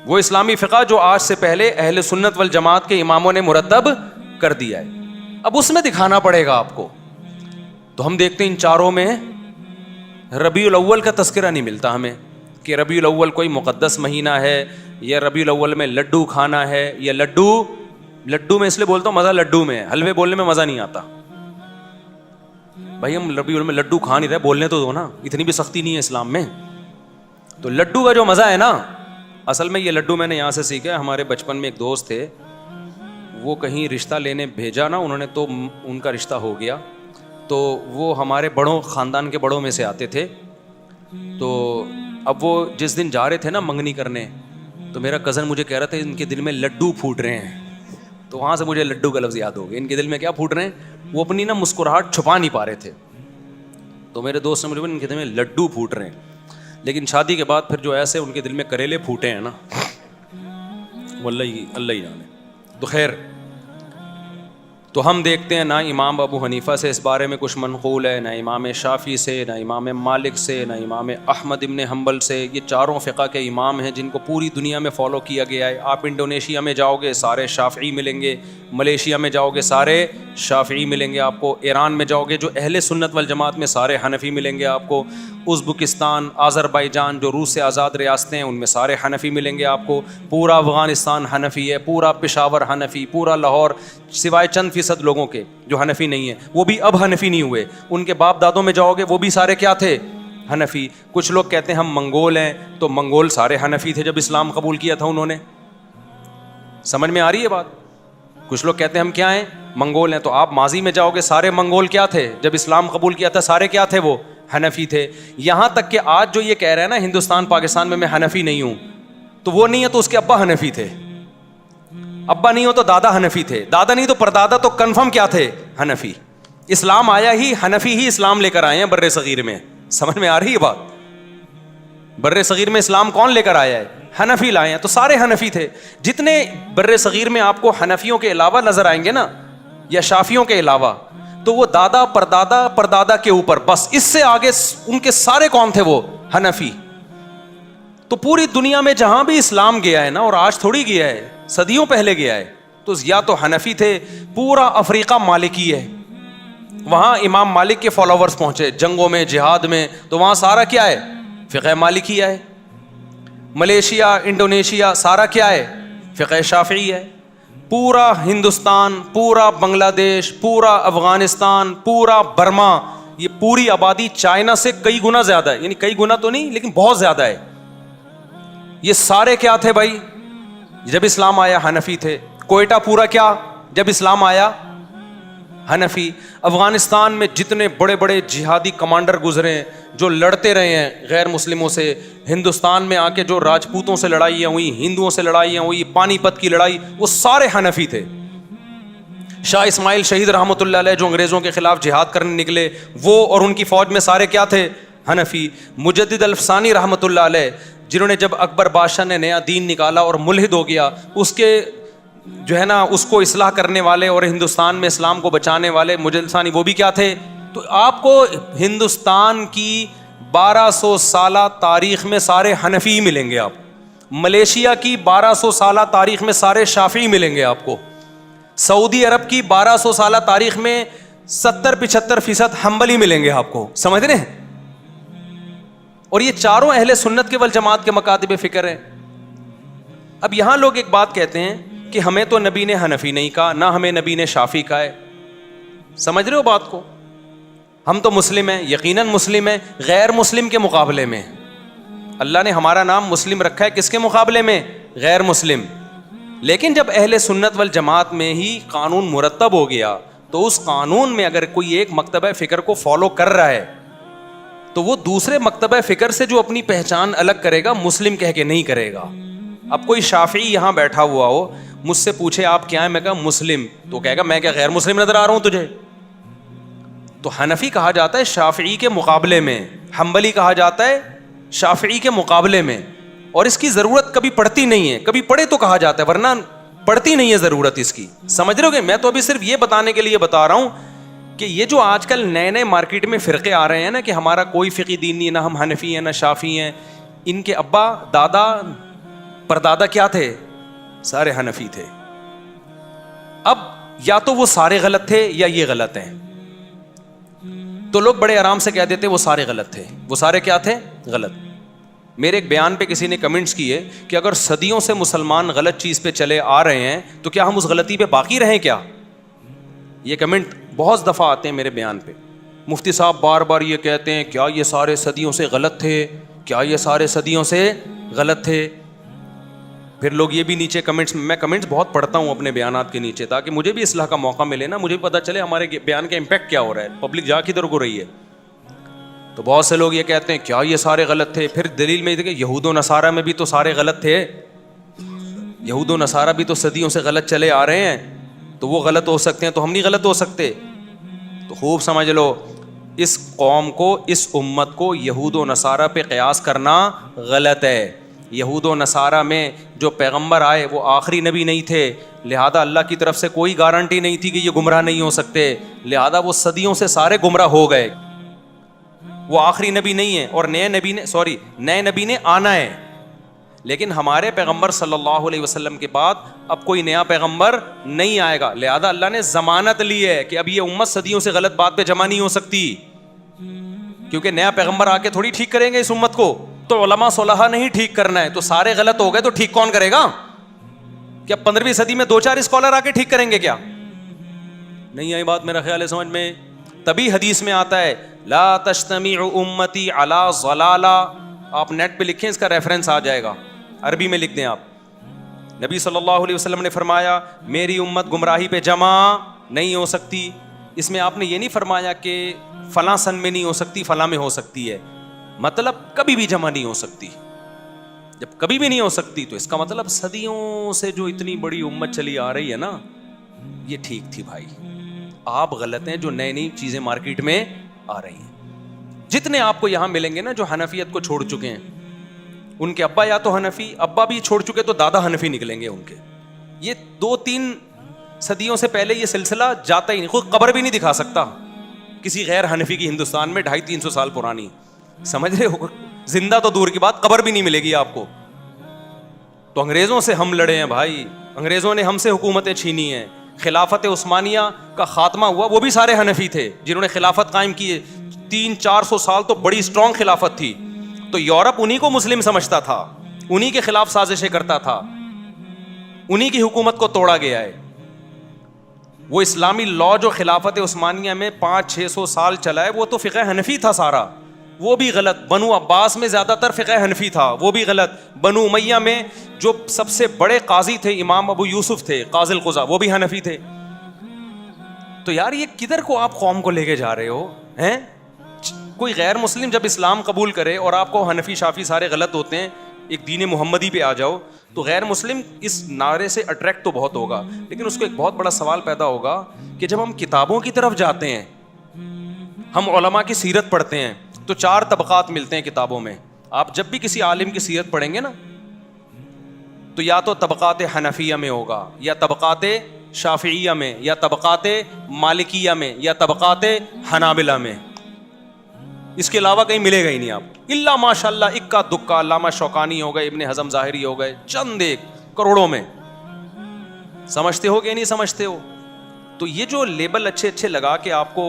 وہ اسلامی فقہ جو آج سے پہلے اہل سنت والجماعت کے اماموں نے مرتب کر دیا ہے. اب اس میں دکھانا پڑے گا آپ کو. تو ہم دیکھتے ہیں ان چاروں میں ربیع الاول کا تذکرہ نہیں ملتا ہمیں کہ ربیع الاول کوئی مقدس مہینہ ہے، یا ربیع الاول میں لڈو کھانا ہے، یا لڈو میں اس لیے بولتا ہوں مزہ لڈو میں ہے، حلوے بولنے میں مزہ نہیں آتا. بھائی ہم ربیع الاول میں لڈو کھا نہیں رہے، بولنے تو دو نا، اتنی بھی سختی نہیں ہے اسلام میں. تو لڈو کا جو مزہ ہے نا، اصل میں یہ لڈو میں نے یہاں سے سیکھا ہے. ہمارے بچپن میں ایک دوست تھے، وہ کہیں رشتہ لینے بھیجا نا انہوں نے، تو ان کا رشتہ ہو گیا. تو وہ ہمارے بڑوں، خاندان کے بڑوں میں سے آتے تھے. تو اب وہ جس دن جا رہے تھے نا منگنی کرنے، تو میرا کزن مجھے کہہ رہا تھا ان کے دل میں لڈو پھوٹ رہے ہیں. تو وہاں سے مجھے لڈو کا لفظ یاد ہو گیا. ان کے دل میں کیا پھوٹ رہے ہیں؟ وہ اپنی نا مسکراہٹ چھپا نہیں پا رہے تھے. تو میرے دوست نے مجھے ان کے دل میں لڈو پھوٹ رہے ہیں. لیکن شادی کے بعد پھر جو ایسے ان کے دل میں کریلے پھوٹے ہیں نا، وہ اللہ ہی جانے. تو خیر، تو ہم دیکھتے ہیں نہ امام ابو حنیفہ سے اس بارے میں کچھ منقول ہے، نہ امام شافعی سے، نہ امام مالک سے، نہ امام احمد ابن حنبل سے. یہ چاروں فقہ کے امام ہیں جن کو پوری دنیا میں فالو کیا گیا ہے. آپ انڈونیشیا میں جاؤ گے سارے شافعی ملیں گے، ملیشیا میں جاؤ گے سارے شافعی ملیں گے آپ کو، ایران میں جاؤ گے جو اہل سنت والجماعت میں سارے حنفی ملیں گے آپ کو، ازبکستان، آذربائیجان جو روس سے آزاد ریاستیں ہیں ان میں سارے حنفی ملیں گے آپ کو، پورا افغانستان حنفی ہے، پورا پشاور حنفی، پورا لاہور، سوائے چند فیصد لوگوں کے جو حنفی نہیں ہیں، وہ بھی اب حنفی نہیں ہوئے. ان کے باپ دادوں میں جاؤ گے وہ بھی سارے کیا تھے؟ حنفی. کچھ لوگ کہتے ہیں ہم منگول ہیں، تو منگول سارے حنفی تھے جب اسلام قبول کیا تھا انہوں نے. سمجھ میں آ رہی ہے بات؟ کچھ لوگ کہتے ہیں ہم کیا ہیں؟ منگول ہیں. تو آپ ماضی میں جاؤ گے سارے منگول کیا تھے؟ جب اسلام قبول کیا تھا سارے کیا تھے؟ وہ حنفی تھے. یہاں تک کہ آج جو یہ کہہ رہے ہیں نا ہندوستان پاکستان میں حنفی نہیں ہوں، تو وہ نہیں ہے تو اس کے ابا حنفی تھے. ابا نہیں ہو تو دادا حنفی تھے, دادا نہیں تو پردادا تو کنفرم کیا تھے, حنفی. اسلام آیا ہی حنفی ہی اسلام لے کر آئے ہیں بر صغیر میں. سمجھ میں آ رہی ہے بات؟ بر صغیر میں اسلام کون لے کر آیا ہے؟ حنفی لائے ہیں. تو سارے حنفی تھے. جتنے بر صغیر میں آپ کو حنفیوں کے علاوہ نظر آئیں گے نا, یا شافیوں کے علاوہ, تو وہ دادا پردادا پردادا کے اوپر, بس اس سے آگے ان کے سارے کون تھے؟ وہ حنفی. تو پوری دنیا میں جہاں بھی اسلام گیا ہے نا, اور آج تھوڑی گیا ہے, صدیوں پہلے گیا ہے, تو یا تو حنفی تھے. پورا افریقہ مالکی ہے, وہاں امام مالک کے فالوورز پہنچے جنگوں میں, جہاد میں, تو وہاں سارا کیا ہے؟ فقہ مالکی ہے. ملیشیا, انڈونیشیا, سارا کیا ہے؟ فقہ شافعی ہے. پورا ہندوستان, پورا بنگلہ دیش, پورا افغانستان, پورا برما, یہ پوری آبادی چائنا سے کئی گنا زیادہ ہے, یعنی کئی گنا تو نہیں لیکن بہت زیادہ ہے. یہ سارے کیا تھے بھائی جب اسلام آیا؟ حنفی تھے. کوئٹہ پورا کیا جب اسلام آیا؟ حنفی. افغانستان میں جتنے بڑے بڑے جہادی کمانڈر گزرے ہیں جو لڑتے رہے ہیں غیر مسلموں سے, ہندوستان میں آ کے جو راجپوتوں سے لڑائیاں ہوئی, ہندوؤں سے لڑائیاں ہوئی, پانی پت کی لڑائی, وہ سارے حنفی تھے. شاہ اسماعیل شہید رحمۃ اللہ علیہ جو انگریزوں کے خلاف جہاد کرنے نکلے, وہ اور ان کی فوج میں سارے کیا تھے؟ حنفی. مجدد الفسانی رحمۃ اللہ علیہ, جنہوں نے جب اکبر بادشاہ نے نیا دین نکالا اور ملحد ہو گیا, اس کے جو ہے نا اس کو اصلاح کرنے والے اور ہندوستان میں اسلام کو بچانے والے مجدد ثانی, وہ بھی کیا تھے؟ تو آپ کو ہندوستان کی 1200 سالہ تاریخ میں سارے حنفی ملیں گے. آپ ملیشیا کی 1200 سالہ تاریخ میں سارے شافعی ملیں گے آپ کو. سعودی عرب کی 1200 سالہ تاریخ میں 70-75% حنبلی ملیں گے آپ کو. سمجھ رہے ہیں؟ اور یہ چاروں اہل سنت کے والجماعت کے مکاتب فکر ہیں. اب یہاں لوگ ایک بات کہتے ہیں کہ ہمیں تو نبی نے حنفی نہیں کہا, نہ ہمیں نبی نے شافعی کہا ہے. سمجھ رہے ہو بات کو؟ ہم تو مسلم ہیں, یقیناً مسلم ہیں, غیر مسلم کے مقابلے میں. اللہ نے ہمارا نام مسلم رکھا ہے, کس کے مقابلے میں؟ غیر مسلم. لیکن جب اہل سنت والجماعت میں ہی قانون مرتب ہو گیا, تو اس قانون میں اگر کوئی ایک مکتبہ فکر کو فالو کر رہا ہے, تو وہ دوسرے مکتبہ فکر سے جو اپنی پہچان الگ کرے گا, مسلم کہہ کے نہیں کرے گا. اب کوئی شافعی یہاں بیٹھا ہوا ہو, مجھ سے پوچھے آپ کیا ہیں, میں کہا مسلم, تو کہے گا میں کیا غیر مسلم نظر آ رہا ہوں تجھے؟ تو حنفی کہا جاتا ہے شافعی کے مقابلے میں, حنبلی کہا جاتا ہے شافعی کے مقابلے میں. اور اس کی ضرورت کبھی پڑتی نہیں ہے, کبھی پڑے تو کہا جاتا ہے, ورنہ پڑتی نہیں ہے ضرورت اس کی. سمجھ رہے ہو گے؟ میں تو ابھی صرف یہ بتانے کے لیے بتا رہا ہوں کہ یہ جو آج کل نئے نئے مارکیٹ میں فرقے آ رہے ہیں نا, کہ ہمارا کوئی فقی دین نہیں, نہ ہم حنفی ہیں نہ شافعی ہیں, ان کے ابا دادا پردادا کیا تھے؟ سارے حنفی تھے. اب یا تو وہ سارے غلط تھے یا یہ غلط ہیں. تو لوگ بڑے آرام سے کہہ دیتے وہ سارے غلط تھے. وہ سارے کیا تھے؟ غلط. میرے ایک بیان پہ کسی نے کمنٹس کیے کہ اگر صدیوں سے مسلمان غلط چیز پہ چلے آ رہے ہیں تو کیا ہم اس غلطی پہ باقی رہیں کیا؟ یہ کمنٹ بہت دفعہ آتے ہیں میرے بیان پہ. مفتی صاحب بار بار یہ کہتے ہیں کیا یہ سارے صدیوں سے غلط تھے, کیا یہ سارے صدیوں سے غلط تھے. پھر لوگ یہ بھی نیچے کمنٹس, میں کمنٹس بہت پڑھتا ہوں اپنے بیانات کے نیچے, تاکہ مجھے بھی اصلاح کا موقع ملے نا, مجھے بھی پتہ چلے ہمارے بیان کا امپیکٹ کیا ہو رہا ہے, پبلک جا کدھر کو رہی ہے. تو بہت سے لوگ یہ کہتے ہیں کیا یہ سارے غلط تھے. پھر دلیل میں یہ کہ یہود و نصارہ میں بھی تو سارے غلط تھے, یہود و نصارہ بھی تو صدیوں سے غلط چلے آ رہے ہیں, تو وہ غلط ہو سکتے ہیں تو ہم نہیں غلط ہو سکتے. تو خوب سمجھ لو, اس قوم کو, اس امت کو یہود و نصارہ پہ قیاس کرنا غلط ہے. یہود و نصارہ میں جو پیغمبر آئے وہ آخری نبی نہیں تھے, لہذا اللہ کی طرف سے کوئی گارنٹی نہیں تھی کہ یہ گمراہ نہیں ہو سکتے, لہذا وہ صدیوں سے سارے گمراہ ہو گئے. وہ آخری نبی نہیں ہے, اور نئے نبی نے آنا ہے. لیکن ہمارے پیغمبر صلی اللہ علیہ وسلم کے بعد اب کوئی نیا پیغمبر نہیں آئے گا, لہذا اللہ نے ضمانت لی ہے کہ اب یہ امت صدیوں سے غلط بات پہ جمع نہیں ہو سکتی, کیونکہ نیا پیغمبر آ کے تھوڑی ٹھیک کریں گے اس امت کو. تو علماء صلحاء نہیں ٹھیک کرنا ہے, تو سارے غلط ہو گئے تو ٹھیک کون کرے گا؟ کیا 15ویں صدی میں 2-4 اسکالر آ کے ٹھیک کریں گے کیا؟ نہیں آئی بات میرا خیال ہے سمجھ میں. تبھی حدیث میں آتا ہے لا تجتمع امتی علی ضلالہ, آپ نیٹ پہ لکھیں, اس کا ریفرنس آ جائے گا, عربی میں لکھ دیں آپ. نبی صلی اللہ علیہ وسلم نے فرمایا میری امت گمراہی پہ جمع نہیں ہو سکتی. اس میں آپ نے یہ نہیں فرمایا کہ فلاں سن میں نہیں ہو سکتی, فلاں میں ہو سکتی ہے, مطلب کبھی بھی جمع نہیں ہو سکتی. جب کبھی بھی نہیں ہو سکتی تو اس کا مطلب صدیوں سے جو اتنی بڑی امت چلی آ رہی ہے نا, یہ ٹھیک تھی بھائی. آپ غلط ہیں جو نئی نئی چیزیں مارکیٹ میں آ رہی ہیں. جتنے آپ کو یہاں ملیں گے نا جو حنفیت کو چھوڑ چکے ہیں, ان کے ابا یا تو حنفی, ابا بھی چھوڑ چکے تو دادا حنفی نکلیں گے ان کے. یہ 2-3 صدیوں سے پہلے یہ سلسلہ جاتا ہی نہیں. خود قبر بھی نہیں دکھا سکتا کسی غیر حنفی کی ہندوستان میں 250-300 سال پرانی. سمجھ رہے ہو, زندہ تو دور کی بات, قبر بھی نہیں ملے گی آپ کو. تو انگریزوں سے ہم لڑے ہیں بھائی, انگریزوں نے ہم سے حکومتیں چھینی ہیں. خلافت عثمانیہ کا خاتمہ ہوا, وہ بھی سارے حنفی تھے جنہوں نے خلافت قائم کی. 300-400 سال تو بڑی اسٹرانگ خلافت تھی. تو یورپ انہی کو مسلم سمجھتا تھا, انہی کے خلاف سازشیں کرتا تھا, انہی کی حکومت کو توڑا گیا ہے. وہ اسلامی لا جو خلافت عثمانیہ میں 500-600 سال چلا ہے, وہ تو فقہ حنفی تھا سارا, وہ بھی غلط. بنو عباس میں زیادہ تر فقہ حنفی تھا, وہ بھی غلط. بنو امیہ میں جو سب سے بڑے قاضی تھے امام ابو یوسف تھے قاضی القضاء, وہ بھی حنفی تھے. تو یار یہ کدھر کو آپ قوم کو لے کے جا رہے ہو ہیں؟ کوئی غیر مسلم جب اسلام قبول کرے اور آپ کو حنفی شافی سارے غلط ہوتے ہیں, ایک دین محمدی پہ آ جاؤ, تو غیر مسلم اس نعرے سے اٹریکٹ تو بہت ہوگا, لیکن اس کو ایک بہت بڑا سوال پیدا ہوگا کہ جب ہم کتابوں کی طرف جاتے ہیں, ہم علماء کی سیرت پڑھتے ہیں, تو 4 طبقات ملتے ہیں کتابوں میں. آپ جب بھی کسی عالم کی سیرت پڑھیں گے نا, تو یا تو طبقات حنفیہ میں ہوگا, یا طبقات شافعیہ میں, یا طبقات مالکیہ میں, یا طبقات حنابلہ میں. اس کے علاوہ کہیں ملے گا ہی نہیں آپ, الا ماشاء اللہ اکا دکا. علامہ شوکانی ہو گئے, ابن حزم ظاہری ہو گئے, چند ایک کروڑوں میں. سمجھتے ہو کہ نہیں سمجھتے ہو؟ تو یہ جو لیبل اچھے اچھے لگا کے آپ کو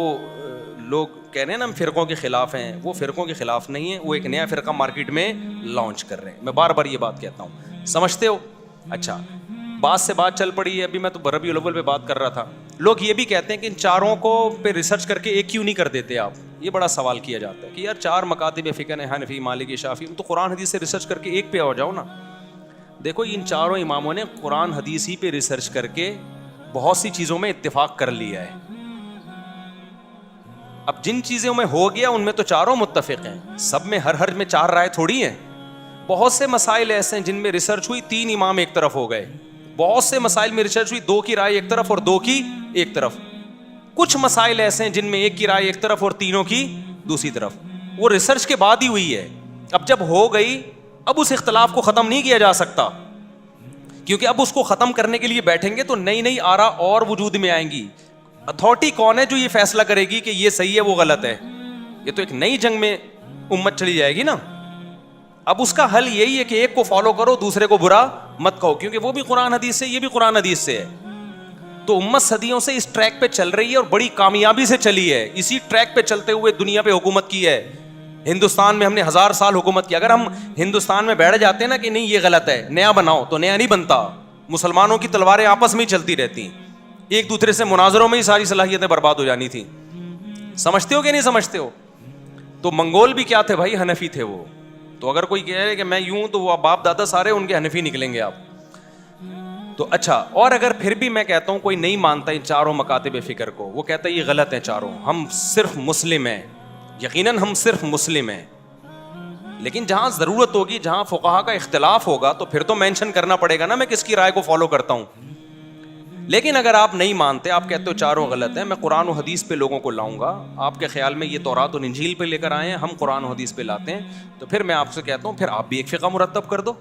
لوگ کہہ رہے ہیں نا ہم فرقوں کے خلاف ہیں, وہ فرقوں کے خلاف نہیں ہیں, وہ ایک نیا فرقہ مارکیٹ میں لانچ کر رہے ہیں. میں بار بار یہ بات کہتا ہوں, سمجھتے ہو؟ اچھا, بات سے بات چل پڑی ہے. ابھی میں تو ربیع الاول پہ بات کر رہا تھا. لوگ یہ بھی کہتے ہیں کہ ان چاروں کو پہ ریسرچ کر کے ایک کیوں نہیں کر دیتے آپ. یہ بڑا سوال کیا جاتا ہے کہ یار 4 مکاتب فقہ ہیں, حنفی, مالکی, شافعی, تو قرآن حدیث سے ریسرچ کر کے ایک پہ آ جاؤ نا. دیکھو ان چاروں اماموں نے قرآن حدیث ہی پہ ریسرچ کر کے بہت سی چیزوں میں اتفاق کر لیا ہے. اب جن چیزوں میں ہو گیا ان میں تو چاروں متفق ہیں, سب میں ہر میں 4 رائے تھوڑی ہیں. بہت سے مسائل ایسے ہیں جن میں ریسرچ ہوئی 3 امام ایک طرف ہو گئے. بہت سے مسائل میں ریسرچ ہوئی 2 کی رائے ایک طرف اور 2 کی ایک طرف. کچھ مسائل ایسے ہیں جن میں 1 کی رائے ایک طرف اور 3 کی دوسری طرف. وہ ریسرچ کے بعد ہی ہوئی ہے. اب جب ہو گئی, اب اس اختلاف کو ختم نہیں کیا جا سکتا, کیونکہ اب اس کو ختم کرنے کے لیے بیٹھیں گے تو نئی نئی آرا اور وجود میں آئیں گی. اتھارٹی کون ہے جو یہ فیصلہ کرے گی کہ یہ صحیح ہے وہ غلط ہے؟ یہ تو ایک نئی جنگ میں امت چلی جائے گی نا. اب اس کا حل یہی ہے کہ ایک کو فالو کرو, دوسرے کو برا مت کہو, کیونکہ وہ بھی قرآن حدیث سے, یہ بھی قرآن حدیث سے ہے. تو امت صدیوں سے اس ٹریک پہ چل رہی ہے اور بڑی کامیابی سے چلی ہے. اسی ٹریک پہ چلتے ہوئے دنیا پہ حکومت کی ہے. ہندوستان میں ہم نے 1000 سال حکومت کی. اگر ہم ہندوستان میں بیٹھ جاتے ہیں نا کہ نہیں یہ غلط ہے, نیا بناؤ, تو نیا نہیں بنتا. مسلمانوں کی تلواریں آپس میں ہی چلتی رہتی, ایک دوسرے سے مناظروں میں ہی ساری صلاحیتیں برباد ہو جانی تھیں. سمجھتے ہو کہ نہیں سمجھتے ہو؟ تو منگول بھی کیا تھے بھائی؟ حنفی تھے وہ. تو اگر کوئی کہہ رہے کہ میں یوں, تو وہ باپ دادا سارے ان کے حنفی نکلیں گے آپ. تو اچھا, اور اگر پھر بھی میں کہتا ہوں کوئی نہیں مانتا ان چاروں مکاتب فکر کو, وہ کہتا ہے یہ غلط ہیں چاروں, ہم صرف مسلم ہیں, یقیناً ہم صرف مسلم ہیں, لیکن جہاں ضرورت ہوگی, جہاں فقہا کا اختلاف ہوگا, تو پھر تو مینشن کرنا پڑے گا نا میں کس کی رائے کو فالو کرتا ہوں. لیکن اگر آپ نہیں مانتے, آپ کہتے ہو چاروں غلط ہیں, میں قرآن و حدیث پہ لوگوں کو لاؤں گا. آپ کے خیال میں یہ تورات و انجیل پہ لے کر آئے ہیں, ہم قرآن و حدیث پہ لاتے ہیں, تو پھر میں آپ سے کہتا ہوں پھر آپ بھی ایک فقہ مرتب کر دو.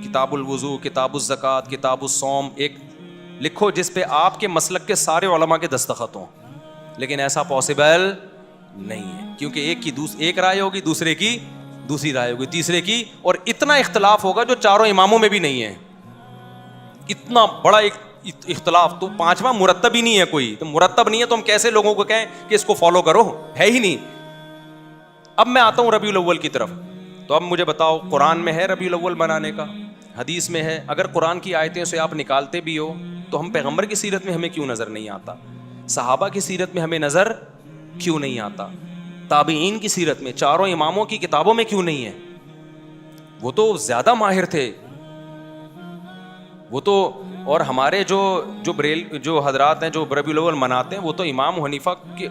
کتاب الوضو, کتاب الزکوٰۃ, کتاب الصوم ایک لکھو جس پہ آپ کے مسلک کے سارے علماء کے دستخط ہوں. لیکن ایسا پاسبل نہیں ہے, کیونکہ ایک رائے ہوگی, دوسرے کی دوسری رائے ہوگی, تیسرے کی, اور اتنا اختلاف ہوگا جو چاروں اماموں میں بھی نہیں ہے. اتنا بڑا ایک اختلاف, تو 5واں مرتب ہی نہیں ہے کوئی. تو مرتب نہیں ہے تو ہم کیسے لوگوں کو کہیں کہ اس کو فالو کرو؟ ہے ہی نہیں. اب میں آتا ہوں ربیع الاول کی طرف. تو اب مجھے بتاؤ, قرآن میں ہے ربیع الاول منانے کا, حدیث میں ہے. اگر قرآن کی آیتیں سے آپ نکالتے بھی ہو, تو ہم پیغمبر کی سیرت میں ہمیں کیوں نظر نہیں آتا؟ صحابہ کی سیرت میں ہمیں نظر کیوں نہیں آتا؟ تابعین کی سیرت میں, چاروں اماموں کی کتابوں میں کیوں نہیں ہے؟ وہ تو زیادہ ماہر تھے وہ تو. اور ہمارے جو حضرات ہیں جو ربیع الاول مناتے ہیں, وہ تو امام حنیفہ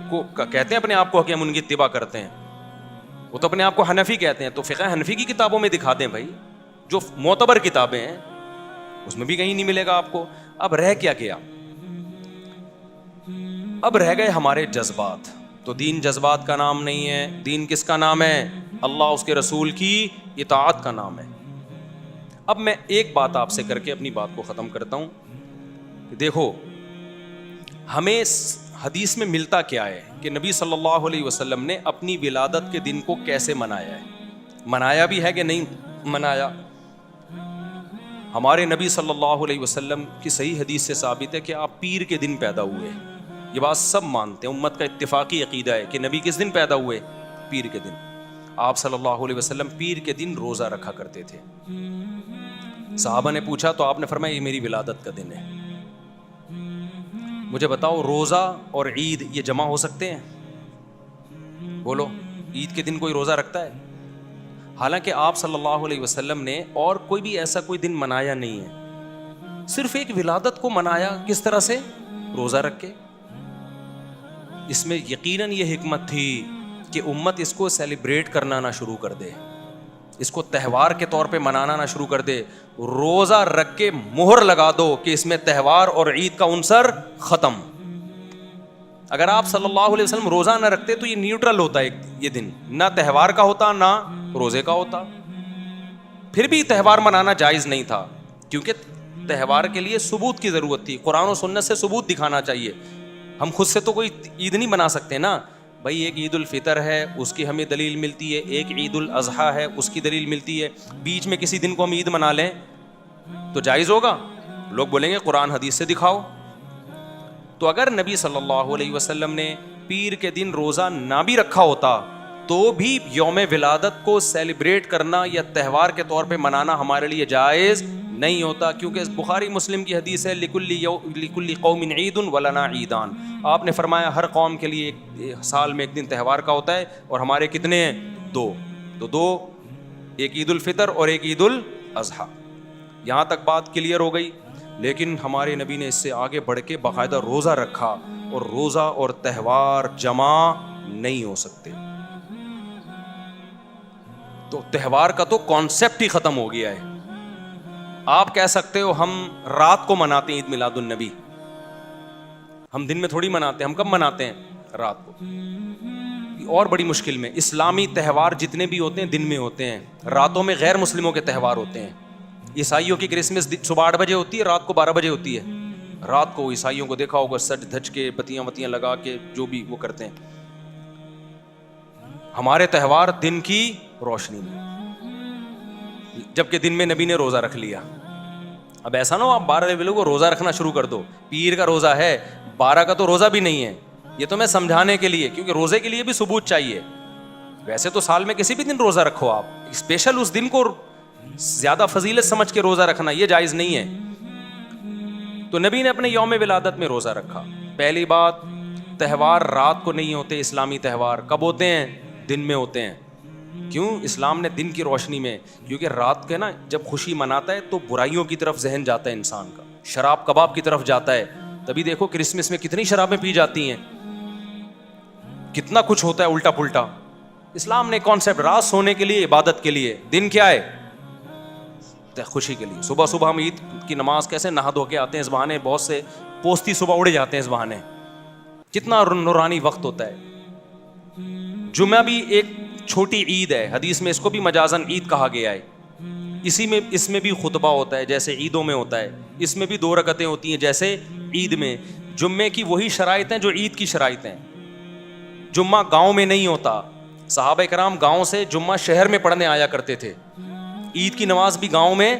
کو کہتے ہیں اپنے آپ کو کہ ہم ان کی اتباع کرتے ہیں. وہ تو اپنے آپ کو حنفی کہتے ہیں. تو فقہ حنفی کی کتابوں میں دکھا دیں بھائی, جو معتبر کتابیں ہیں اس میں بھی کہیں نہیں ملے گا آپ کو. اب رہ کیا گیا؟ اب رہ گئے ہمارے جذبات. تو دین جذبات کا نام نہیں ہے. دین کس کا نام ہے؟ اللہ اس کے رسول کی اطاعت کا نام ہے. اب میں ایک بات آپ سے کر کے اپنی بات کو ختم کرتا ہوں کہ دیکھو ہمیں حدیث میں ملتا کیا ہے کہ نبی صلی اللہ علیہ وسلم نے اپنی ولادت کے دن کو کیسے منایا ہے. منایا بھی ہے کہ نہیں منایا؟ ہمارے نبی صلی اللہ علیہ وسلم کی صحیح حدیث سے ثابت ہے کہ آپ پیر کے دن پیدا ہوئے. یہ بات سب مانتے ہیں, امت کا اتفاقی عقیدہ ہے کہ نبی کس دن پیدا ہوئے؟ پیر کے دن. آپ صلی اللہ علیہ وسلم پیر کے دن روزہ رکھا کرتے تھے. صحابہ نے پوچھا تو آپ نے فرمایا یہ میری ولادت کا دن ہے. مجھے بتاؤ روزہ اور عید یہ جمع ہو سکتے ہیں؟ بولو, عید کے دن کوئی روزہ رکھتا ہے؟ حالانکہ آپ صلی اللہ علیہ وسلم نے اور کوئی بھی ایسا کوئی دن منایا نہیں ہے, صرف ایک ولادت کو منایا. کس طرح سے؟ روزہ رکھ کے. اس میں یقیناً یہ حکمت تھی کہ امت اس کو سیلیبریٹ کرنا نہ شروع کر دے, اس کو تہوار کے طور پہ منانا نہ شروع کر دے. روزہ رکھ کے مہر لگا دو کہ اس میں تہوار اور عید کا عنصر ختم. اگر آپ صلی اللہ علیہ وسلم روزہ نہ رکھتے تو یہ نیوٹرل ہوتا ہے, یہ دن نہ تہوار کا ہوتا نہ روزے کا ہوتا. پھر بھی تہوار منانا جائز نہیں تھا کیونکہ تہوار کے لیے ثبوت کی ضرورت تھی. قرآن و سنت سے ثبوت دکھانا چاہیے. ہم خود سے تو کوئی عید نہیں بنا سکتے نا بھائی. ایک عید الفطر ہے اس کی ہمیں دلیل ملتی ہے, ایک عید الاضحیٰ ہے اس کی دلیل ملتی ہے. بیچ میں کسی دن کو ہم عید منا لیں تو جائز ہوگا؟ لوگ بولیں گے قرآن حدیث سے دکھاؤ. تو اگر نبی صلی اللہ علیہ وسلم نے پیر کے دن روزہ نہ بھی رکھا ہوتا تو بھی یوم ولادت کو سیلیبریٹ کرنا یا تہوار کے طور پہ منانا ہمارے لیے جائز نہیں ہوتا, کیونکہ بخاری مسلم کی حدیث ہے لکل قوم عید ولنا عیدان. آپ نے فرمایا ہر قوم کے لیے ایک سال میں ایک دن تہوار کا ہوتا ہے اور ہمارے کتنے ہیں؟ دو. تو دو, ایک عید الفطر اور ایک عید الاضحیٰ. یہاں تک بات کلیئر ہو گئی. لیکن ہمارے نبی نے اس سے آگے بڑھ کے باقاعدہ روزہ رکھا, اور روزہ اور تہوار جمع نہیں ہو سکتے. تو تہوار کا تو کانسیپٹ ہی ختم ہو گیا ہے. آپ کہہ سکتے ہو ہم رات کو مناتے ہیں عید میلاد النبی, ہم دن میں تھوڑی مناتے ہیں. ہم کب مناتے ہیں؟ رات کو. اور بڑی مشکل میں اسلامی تہوار جتنے بھی ہوتے ہیں دن میں ہوتے ہیں, راتوں میں غیر مسلموں کے تہوار ہوتے ہیں. عیسائیوں کی کرسمس صبح 8 بجے ہوتی ہے, رات کو 12 بجے ہوتی ہے. رات کو عیسائیوں کو دیکھا ہوگا سج دھج کے بتیاں وتیاں لگا کے جو بھی وہ کرتے ہیں. ہمارے تہوار دن کی روشنی میں, جبکہ دن میں نبی نے روزہ رکھ لیا. اب ایسا نہ ہو آپ 12 بجے کو روزہ رکھنا شروع کر دو. پیر کا روزہ ہے, 12 کا تو روزہ بھی نہیں ہے. یہ تو میں سمجھانے کے لیے, کیونکہ روزے کے لیے بھی ثبوت چاہیے. ویسے تو سال میں کسی بھی دن روزہ رکھو آپ, اسپیشل اس دن کو زیادہ فضیلت سمجھ کے روزہ رکھنا یہ جائز نہیں ہے. تو نبی نے اپنے یوم ولادت میں روزہ رکھا. پہلی بات, تہوار رات کو نہیں ہوتے. اسلامی تہوار کب ہوتے ہیں؟ دن میں ہوتے ہیں. کیوں؟ اسلام نے دن کی روشنی میں, کیونکہ رات کے نا جب خوشی مناتا ہے تو برائیوں کی طرف ذہن جاتا ہے انسان کا, شراب کباب کی طرف جاتا ہے. تبھی دیکھو کرسمس میں کتنی شرابیں پی جاتی ہیں, کتنا کچھ ہوتا ہے الٹا پلٹا. اسلام نے کانسیپٹ رات سونے کے لیے, عبادت کے لیے, دن کیا ہے؟ خوشی کے لیے. صبح صبح ہم عید کی نماز کیسے نہا دھو کے آتے ہیں, اس بہانے بہت سے پوستی صبح اڑے جاتے ہیں اس بہانے. کتنا نورانی وقت ہوتا ہے. جمعہ بھی ایک چھوٹی عید ہے, حدیث میں اس کو بھی مجازن عید کہا گیا ہے. اس میں بھی خطبہ ہوتا ہے جیسے عیدوں میں ہوتا ہے. اس میں بھی 2 رکعتیں ہوتی ہیں جیسے عید میں. جمعے کی وہی شرائط ہیں جو عید کی شرائط ہیں. جمعہ گاؤں میں نہیں ہوتا. صحابہ کرام گاؤں سے جمعہ شہر میں پڑھنے آیا کرتے تھے. عید کی نماز بھی گاؤں میں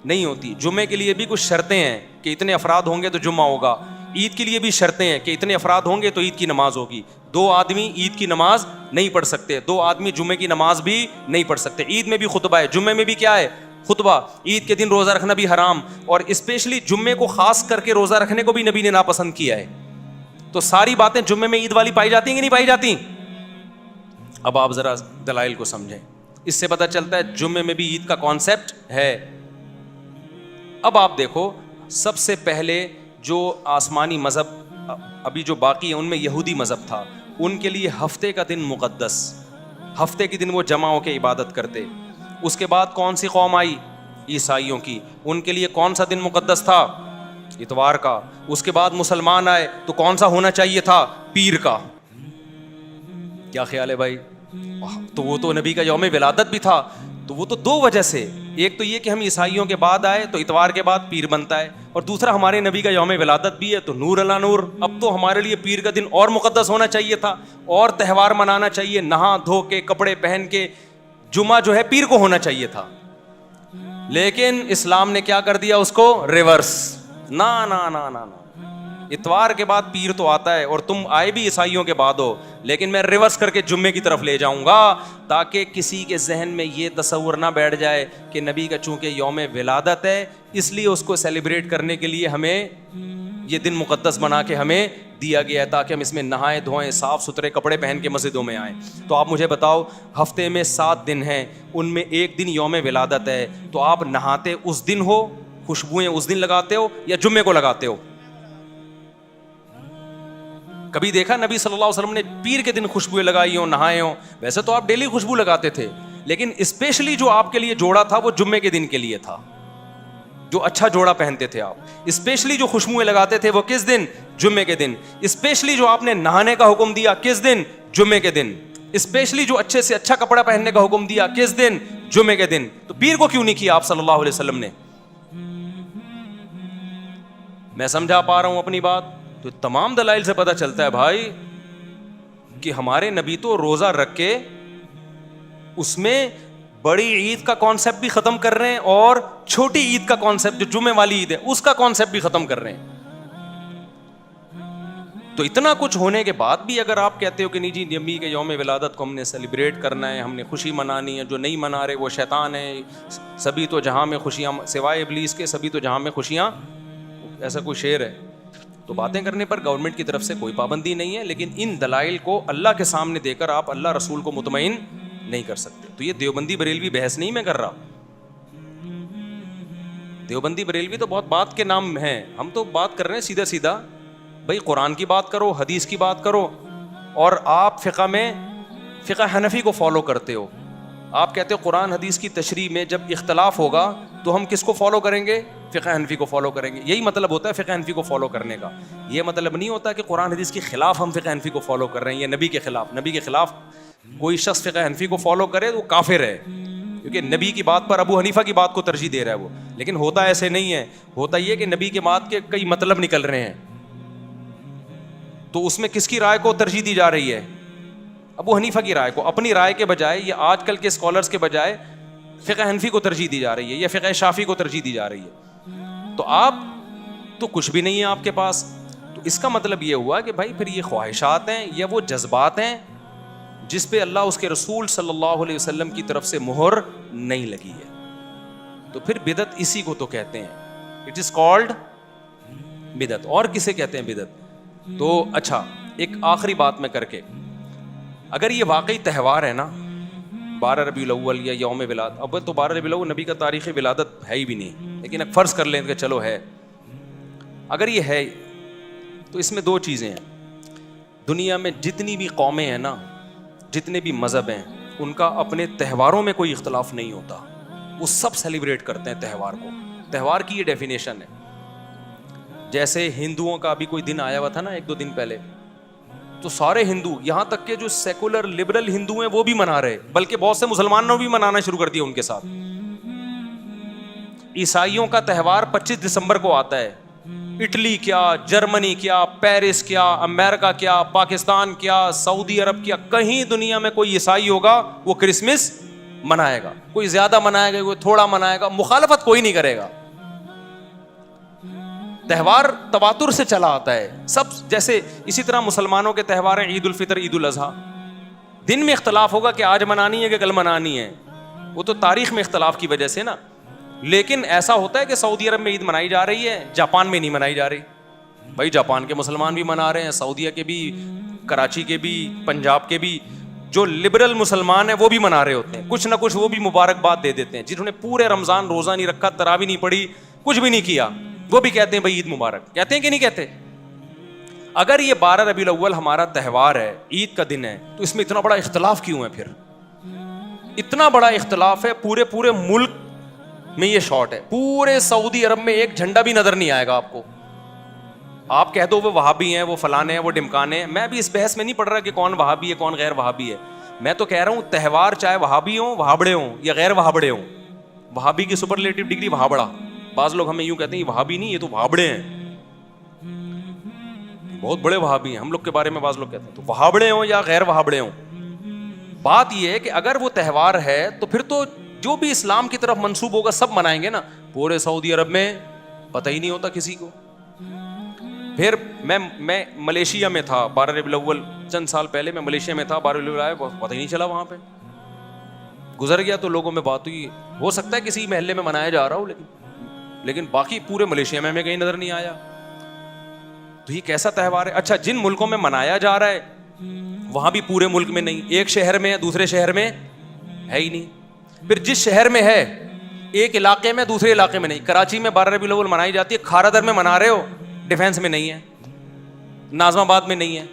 نہیں ہوتی. جمعے کے لیے بھی کچھ شرطیں ہیں کہ اتنے افراد ہوں گے تو جمعہ ہوگا. عید کے لیے بھی شرطیں ہیں کہ اتنے افراد ہوں گے تو عید کی نماز ہوگی. 2 آدمی عید کی نماز نہیں پڑھ سکتے, 2 آدمی جمعے کی نماز بھی نہیں پڑھ سکتے. عید میں بھی خطبہ ہے, جمعے میں بھی کیا ہے؟ خطبہ. عید کے دن روزہ رکھنا بھی حرام, اور اسپیشلی جمعے کو خاص کر کے روزہ رکھنے کو بھی نبی نے ناپسند کیا ہے. تو ساری باتیں جمعے میں عید والی پائی جاتی ہیں کہ نہیں پائی جاتی؟ اب آپ ذرا دلائل کو سمجھیں. اس سے پتہ چلتا ہے جمعے میں بھی عید کا کانسیپٹ ہے. اب آپ دیکھو, سب سے پہلے جو آسمانی مذہب ابھی جو باقی ہیں ان میں یہودی مذہب تھا. ان کے لیے ہفتے کا دن مقدس, ہفتے کے دن وہ جمع ہو کے عبادت کرتے. اس کے بعد کون سی قوم آئی؟ عیسائیوں کی، ان کے لیے کون سا دن مقدس تھا؟ اتوار کا. اس کے بعد مسلمان آئے تو کون سا ہونا چاہیے تھا؟ پیر کا. کیا خیال ہے بھائی؟ تو وہ تو نبی کا یوم ولادت بھی تھا. تو وہ تو دو وجہ سے، ایک تو یہ کہ ہم عیسائیوں کے بعد آئے تو اتوار کے بعد پیر بنتا ہے، اور دوسرا ہمارے نبی کا یوم ولادت بھی ہے تو نور علی نور. اب تو ہمارے لیے پیر کا دن اور مقدس ہونا چاہیے تھا، اور تہوار منانا چاہیے، نہا دھو کے کپڑے پہن کے. جمعہ جو ہے پیر کو ہونا چاہیے تھا، لیکن اسلام نے کیا کر دیا اس کو؟ ریورس. نا نا نا نا نا، اتوار کے بعد پیر تو آتا ہے، اور تم آئے بھی عیسائیوں کے بعد ہو، لیکن میں ریورس کر کے جمعے کی طرف لے جاؤں گا، تاکہ کسی کے ذہن میں یہ تصور نہ بیٹھ جائے کہ نبی کا چونکہ یوم ولادت ہے اس لیے اس کو سیلیبریٹ کرنے کے لیے ہمیں یہ دن مقدس بنا کے ہمیں دیا گیا ہے، تاکہ ہم اس میں نہائیں دھوئیں، صاف ستھرے کپڑے پہن کے مسجدوں میں آئیں. تو آپ مجھے بتاؤ، ہفتے میں 7 دن ہیں، ان میں ایک دن یوم ولادت ہے، تو آپ نہاتے اس دن ہو، خوشبوئیں اس دن لگاتے ہو، یا جمعے کو لگاتے ہو؟ کبھی دیکھا نبی صلی اللہ علیہ وسلم نے پیر کے دن خوشبوئیں لگائی ہوں، نہائے ہوں؟ ویسے تو آپ ڈیلی خوشبو لگاتے تھے، لیکن اسپیشلی جو آپ کے لیے جوڑا تھا وہ جمعے کے دن کے لیے تھا. جو اچھا جوڑا پہنتے تھے آپ، اسپیشلی جو خوشبوئیں لگاتے تھے وہ کس دن؟ جمعے کے دن. اسپیشلی جو آپ نے نہانے کا حکم دیا کس دن؟ جمعے کے دن. اسپیشلی جو اچھے سے اچھا کپڑا پہننے کا حکم دیا کس دن؟ جمعے کے دن. تو پیر کو کیوں نہیں کیا آپ صلی اللہ علیہ وسلم نے؟ میں سمجھا پا رہا ہوں اپنی بات؟ تو تمام دلائل سے پتہ چلتا ہے بھائی کہ ہمارے نبی تو روزہ رکھ کے اس میں بڑی عید کا کانسیپٹ بھی ختم کر رہے ہیں، اور چھوٹی عید کا کانسیپٹ جو جمعے والی عید ہے اس کا کانسیپٹ بھی ختم کر رہے ہیں. تو اتنا کچھ ہونے کے بعد بھی اگر آپ کہتے ہو کہ نہیں جی نبی کے یوم ولادت کو ہم نے سیلیبریٹ کرنا ہے، ہم نے خوشی منانی ہے، جو نہیں منا رہے وہ شیطان ہے، سبھی تو جہاں میں خوشیاں سوائے ابلیس کے، سبھی تو جہاں میں خوشیاں، ایسا کوئی شعر ہے. تو باتیں کرنے پر گورنمنٹ کی طرف سے کوئی پابندی نہیں ہے، لیکن ان دلائل کو اللہ کے سامنے دے کر آپ اللہ رسول کو مطمئن نہیں کر سکتے. تو یہ دیوبندی بریلوی بحث نہیں میں کر رہا. دیوبندی بریلوی تو بہت بات کے نام ہیں، ہم تو بات کر رہے ہیں سیدھا سیدھا. بھائی قرآن کی بات کرو، حدیث کی بات کرو، اور آپ فقہ میں فقہ حنفی کو فالو کرتے ہو. آپ کہتے ہو قرآن حدیث کی تشریح میں جب اختلاف ہوگا تو ہم کس کو فالو کریں گے؟ فقہ حنفی کو فالو کریں گے. یہی مطلب ہوتا ہے فقہ حنفی کو فالو کرنے کا. یہ مطلب نہیں ہوتا کہ قرآن حدیث کے خلاف ہم فقہ حنفی کو فالو کر رہے ہیں، یا نبی کے خلاف. نبی کے خلاف کوئی شخص فقہ حنفی کو فالو کرے تو وہ کافر ہے، کیونکہ نبی کی بات پر ابو حنیفہ کی بات کو ترجیح دے رہا ہے وہ. لیکن ہوتا ایسے نہیں ہے، ہوتا یہ کہ نبی کے بات کے کئی مطلب نکل رہے ہیں، تو اس میں کس کی رائے کو ترجیح دی جا رہی ہے؟ ابو حنیفہ کی رائے کو. اپنی رائے کے بجائے، یا آج کل کے اسکالرس کے بجائے فقہ حنفی کو ترجیح دی جا رہی ہے، یا فقہ شافعی کو ترجیح دی جا رہی ہے. تو آپ تو کچھ بھی نہیں ہے آپ کے پاس. تو اس کا مطلب یہ ہوا کہ بھائی پھر یہ خواہشات ہیں یا وہ جذبات ہیں جس پہ اللہ اس کے رسول صلی اللہ علیہ وسلم کی طرف سے مہر نہیں لگی ہے. تو پھر بدعت اسی کو تو کہتے ہیں، اٹ از کالڈ بدعت. اور کسے کہتے ہیں بدعت؟ تو اچھا ایک آخری بات میں کر کے، اگر یہ واقعی تہوار ہے نا 12 ربیع الاول یا یوم ولادت، اب تو 12 ربیع الاول نبی کا تاریخ ولادت ہے ہی بھی نہیں، لیکن اب فرض کر لیں کہ چلو ہے. اگر یہ ہے تو اس میں دو چیزیں ہیں. دنیا میں جتنی بھی قومیں ہیں نا، جتنے بھی مذہب ہیں، ان کا اپنے تہواروں میں کوئی اختلاف نہیں ہوتا. وہ سب سیلیبریٹ کرتے ہیں تہوار کو. تہوار کی یہ ڈیفینیشن ہے. جیسے ہندوؤں کا بھی کوئی دن آیا ہوا تھا نا 1-2 دن پہلے، تو سارے ہندو، یہاں تک کہ جو سیکولر لبرل ہندو ہیں وہ بھی منا رہے، بلکہ بہت سے مسلمانوں بھی منانا شروع کر دیا ان کے ساتھ. عیسائیوں کا تہوار 25 دسمبر کو آتا ہے. اٹلی کیا، جرمنی کیا، پیرس کیا، امریکہ کیا، پاکستان کیا، سعودی عرب کیا، کہیں دنیا میں کوئی عیسائی ہوگا وہ کرسمس منائے گا. کوئی زیادہ منائے گا، کوئی تھوڑا منائے گا، مخالفت کوئی نہیں کرے گا. تہوار تواتر سے چلا آتا ہے سب. جیسے اسی طرح مسلمانوں کے تہوار ہیں عید الفطر، عید الاضحیٰ. دن میں اختلاف ہوگا کہ آج منانی ہے کہ کل منانی ہے، وہ تو تاریخ میں اختلاف کی وجہ سے نا. لیکن ایسا ہوتا ہے کہ سعودی عرب میں عید منائی جا رہی ہے، جاپان میں نہیں منائی جا رہی. بھائی جاپان کے مسلمان بھی منا رہے ہیں، سعودیہ کے بھی، کراچی کے بھی، پنجاب کے بھی. جو لبرل مسلمان ہیں وہ بھی منا رہے ہوتے ہیں، کچھ نہ کچھ وہ بھی مبارکباد دے دیتے ہیں. جنہوں نے پورے رمضان روزہ نہیں رکھا، تراویح نہیں پڑھی، کچھ بھی نہیں کیا، وہ بھی کہتے ہیں بھائی عید مبارک. کہتے ہیں کہ نہیں کہتے؟ اگر یہ 12 ربیع الاول ہمارا تہوار ہے، عید کا دن ہے، تو اس میں اتنا بڑا اختلاف کیوں ہے؟ پھر اتنا بڑا اختلاف ہے، پورے ملک میں یہ شارٹ ہے. پورے سعودی عرب میں ایک جھنڈا بھی نظر نہیں آئے گا آپ کو. آپ کہہ دو وہ وہابی ہیں, وہ فلانے ہیں, وہ ڈمکانے ہیں. میں بھی اس بحث میں نہیں پڑھ رہا کہ کون وہابی ہے کون غیر وہابی ہے. میں تو کہہ رہا ہوں تہوار چاہے وہابی ہوں, وہابڑے ہوں یا غیر وہابڑے ہوں, وہابی کی سپرلیٹو ڈگری وہابڑا. بعض لوگ ہمیں یوں کہتے ہیں یہ وہابی نہیں, یہ تو وہابڑے ہیں, بہت بڑے وہابی ہیں. ہم لوگ کے بارے میں بعض لوگ کہتے ہیں تو وہابڑے ہوں یا غیر وہابڑے ہوں. بات یہ ہے کہ اگر وہ تہوار ہے تو پھر تو جو بھی اسلام کی طرف منسوب ہوگا سب منائیں گے نا. پورے سعودی عرب میں پتہ ہی نہیں ہوتا کسی کو. پھر میں ملیشیا میں تھا 12 ربیع الاول, چند سال پہلے میں ملیشیا میں تھا. 12 ربیع الاول آیا, پتہ ہی نہیں چلا, وہاں پہ گزر گیا. تو لوگوں میں بات ہوئی, ہو سکتا ہے کسی محلے میں منایا جا رہا ہو, لیکن باقی پورے ملیشیا میں ہمیں کہیں نظر نہیں آیا. تو یہ کیسا تہوار ہے؟ اچھا جن ملکوں میں منایا جا رہا ہے وہاں بھی پورے ملک میں نہیں, ایک شہر میں ہے دوسرے شہر میں ہے ہی نہیں. پھر جس شہر میں ہے ایک علاقے میں دوسرے علاقے میں نہیں. کراچی میں 12 ربیع الاول منائی جاتی ہے, کھارا در میں منا رہے ہو, ڈیفینس میں نہیں ہے, ناظم آباد میں نہیں ہے.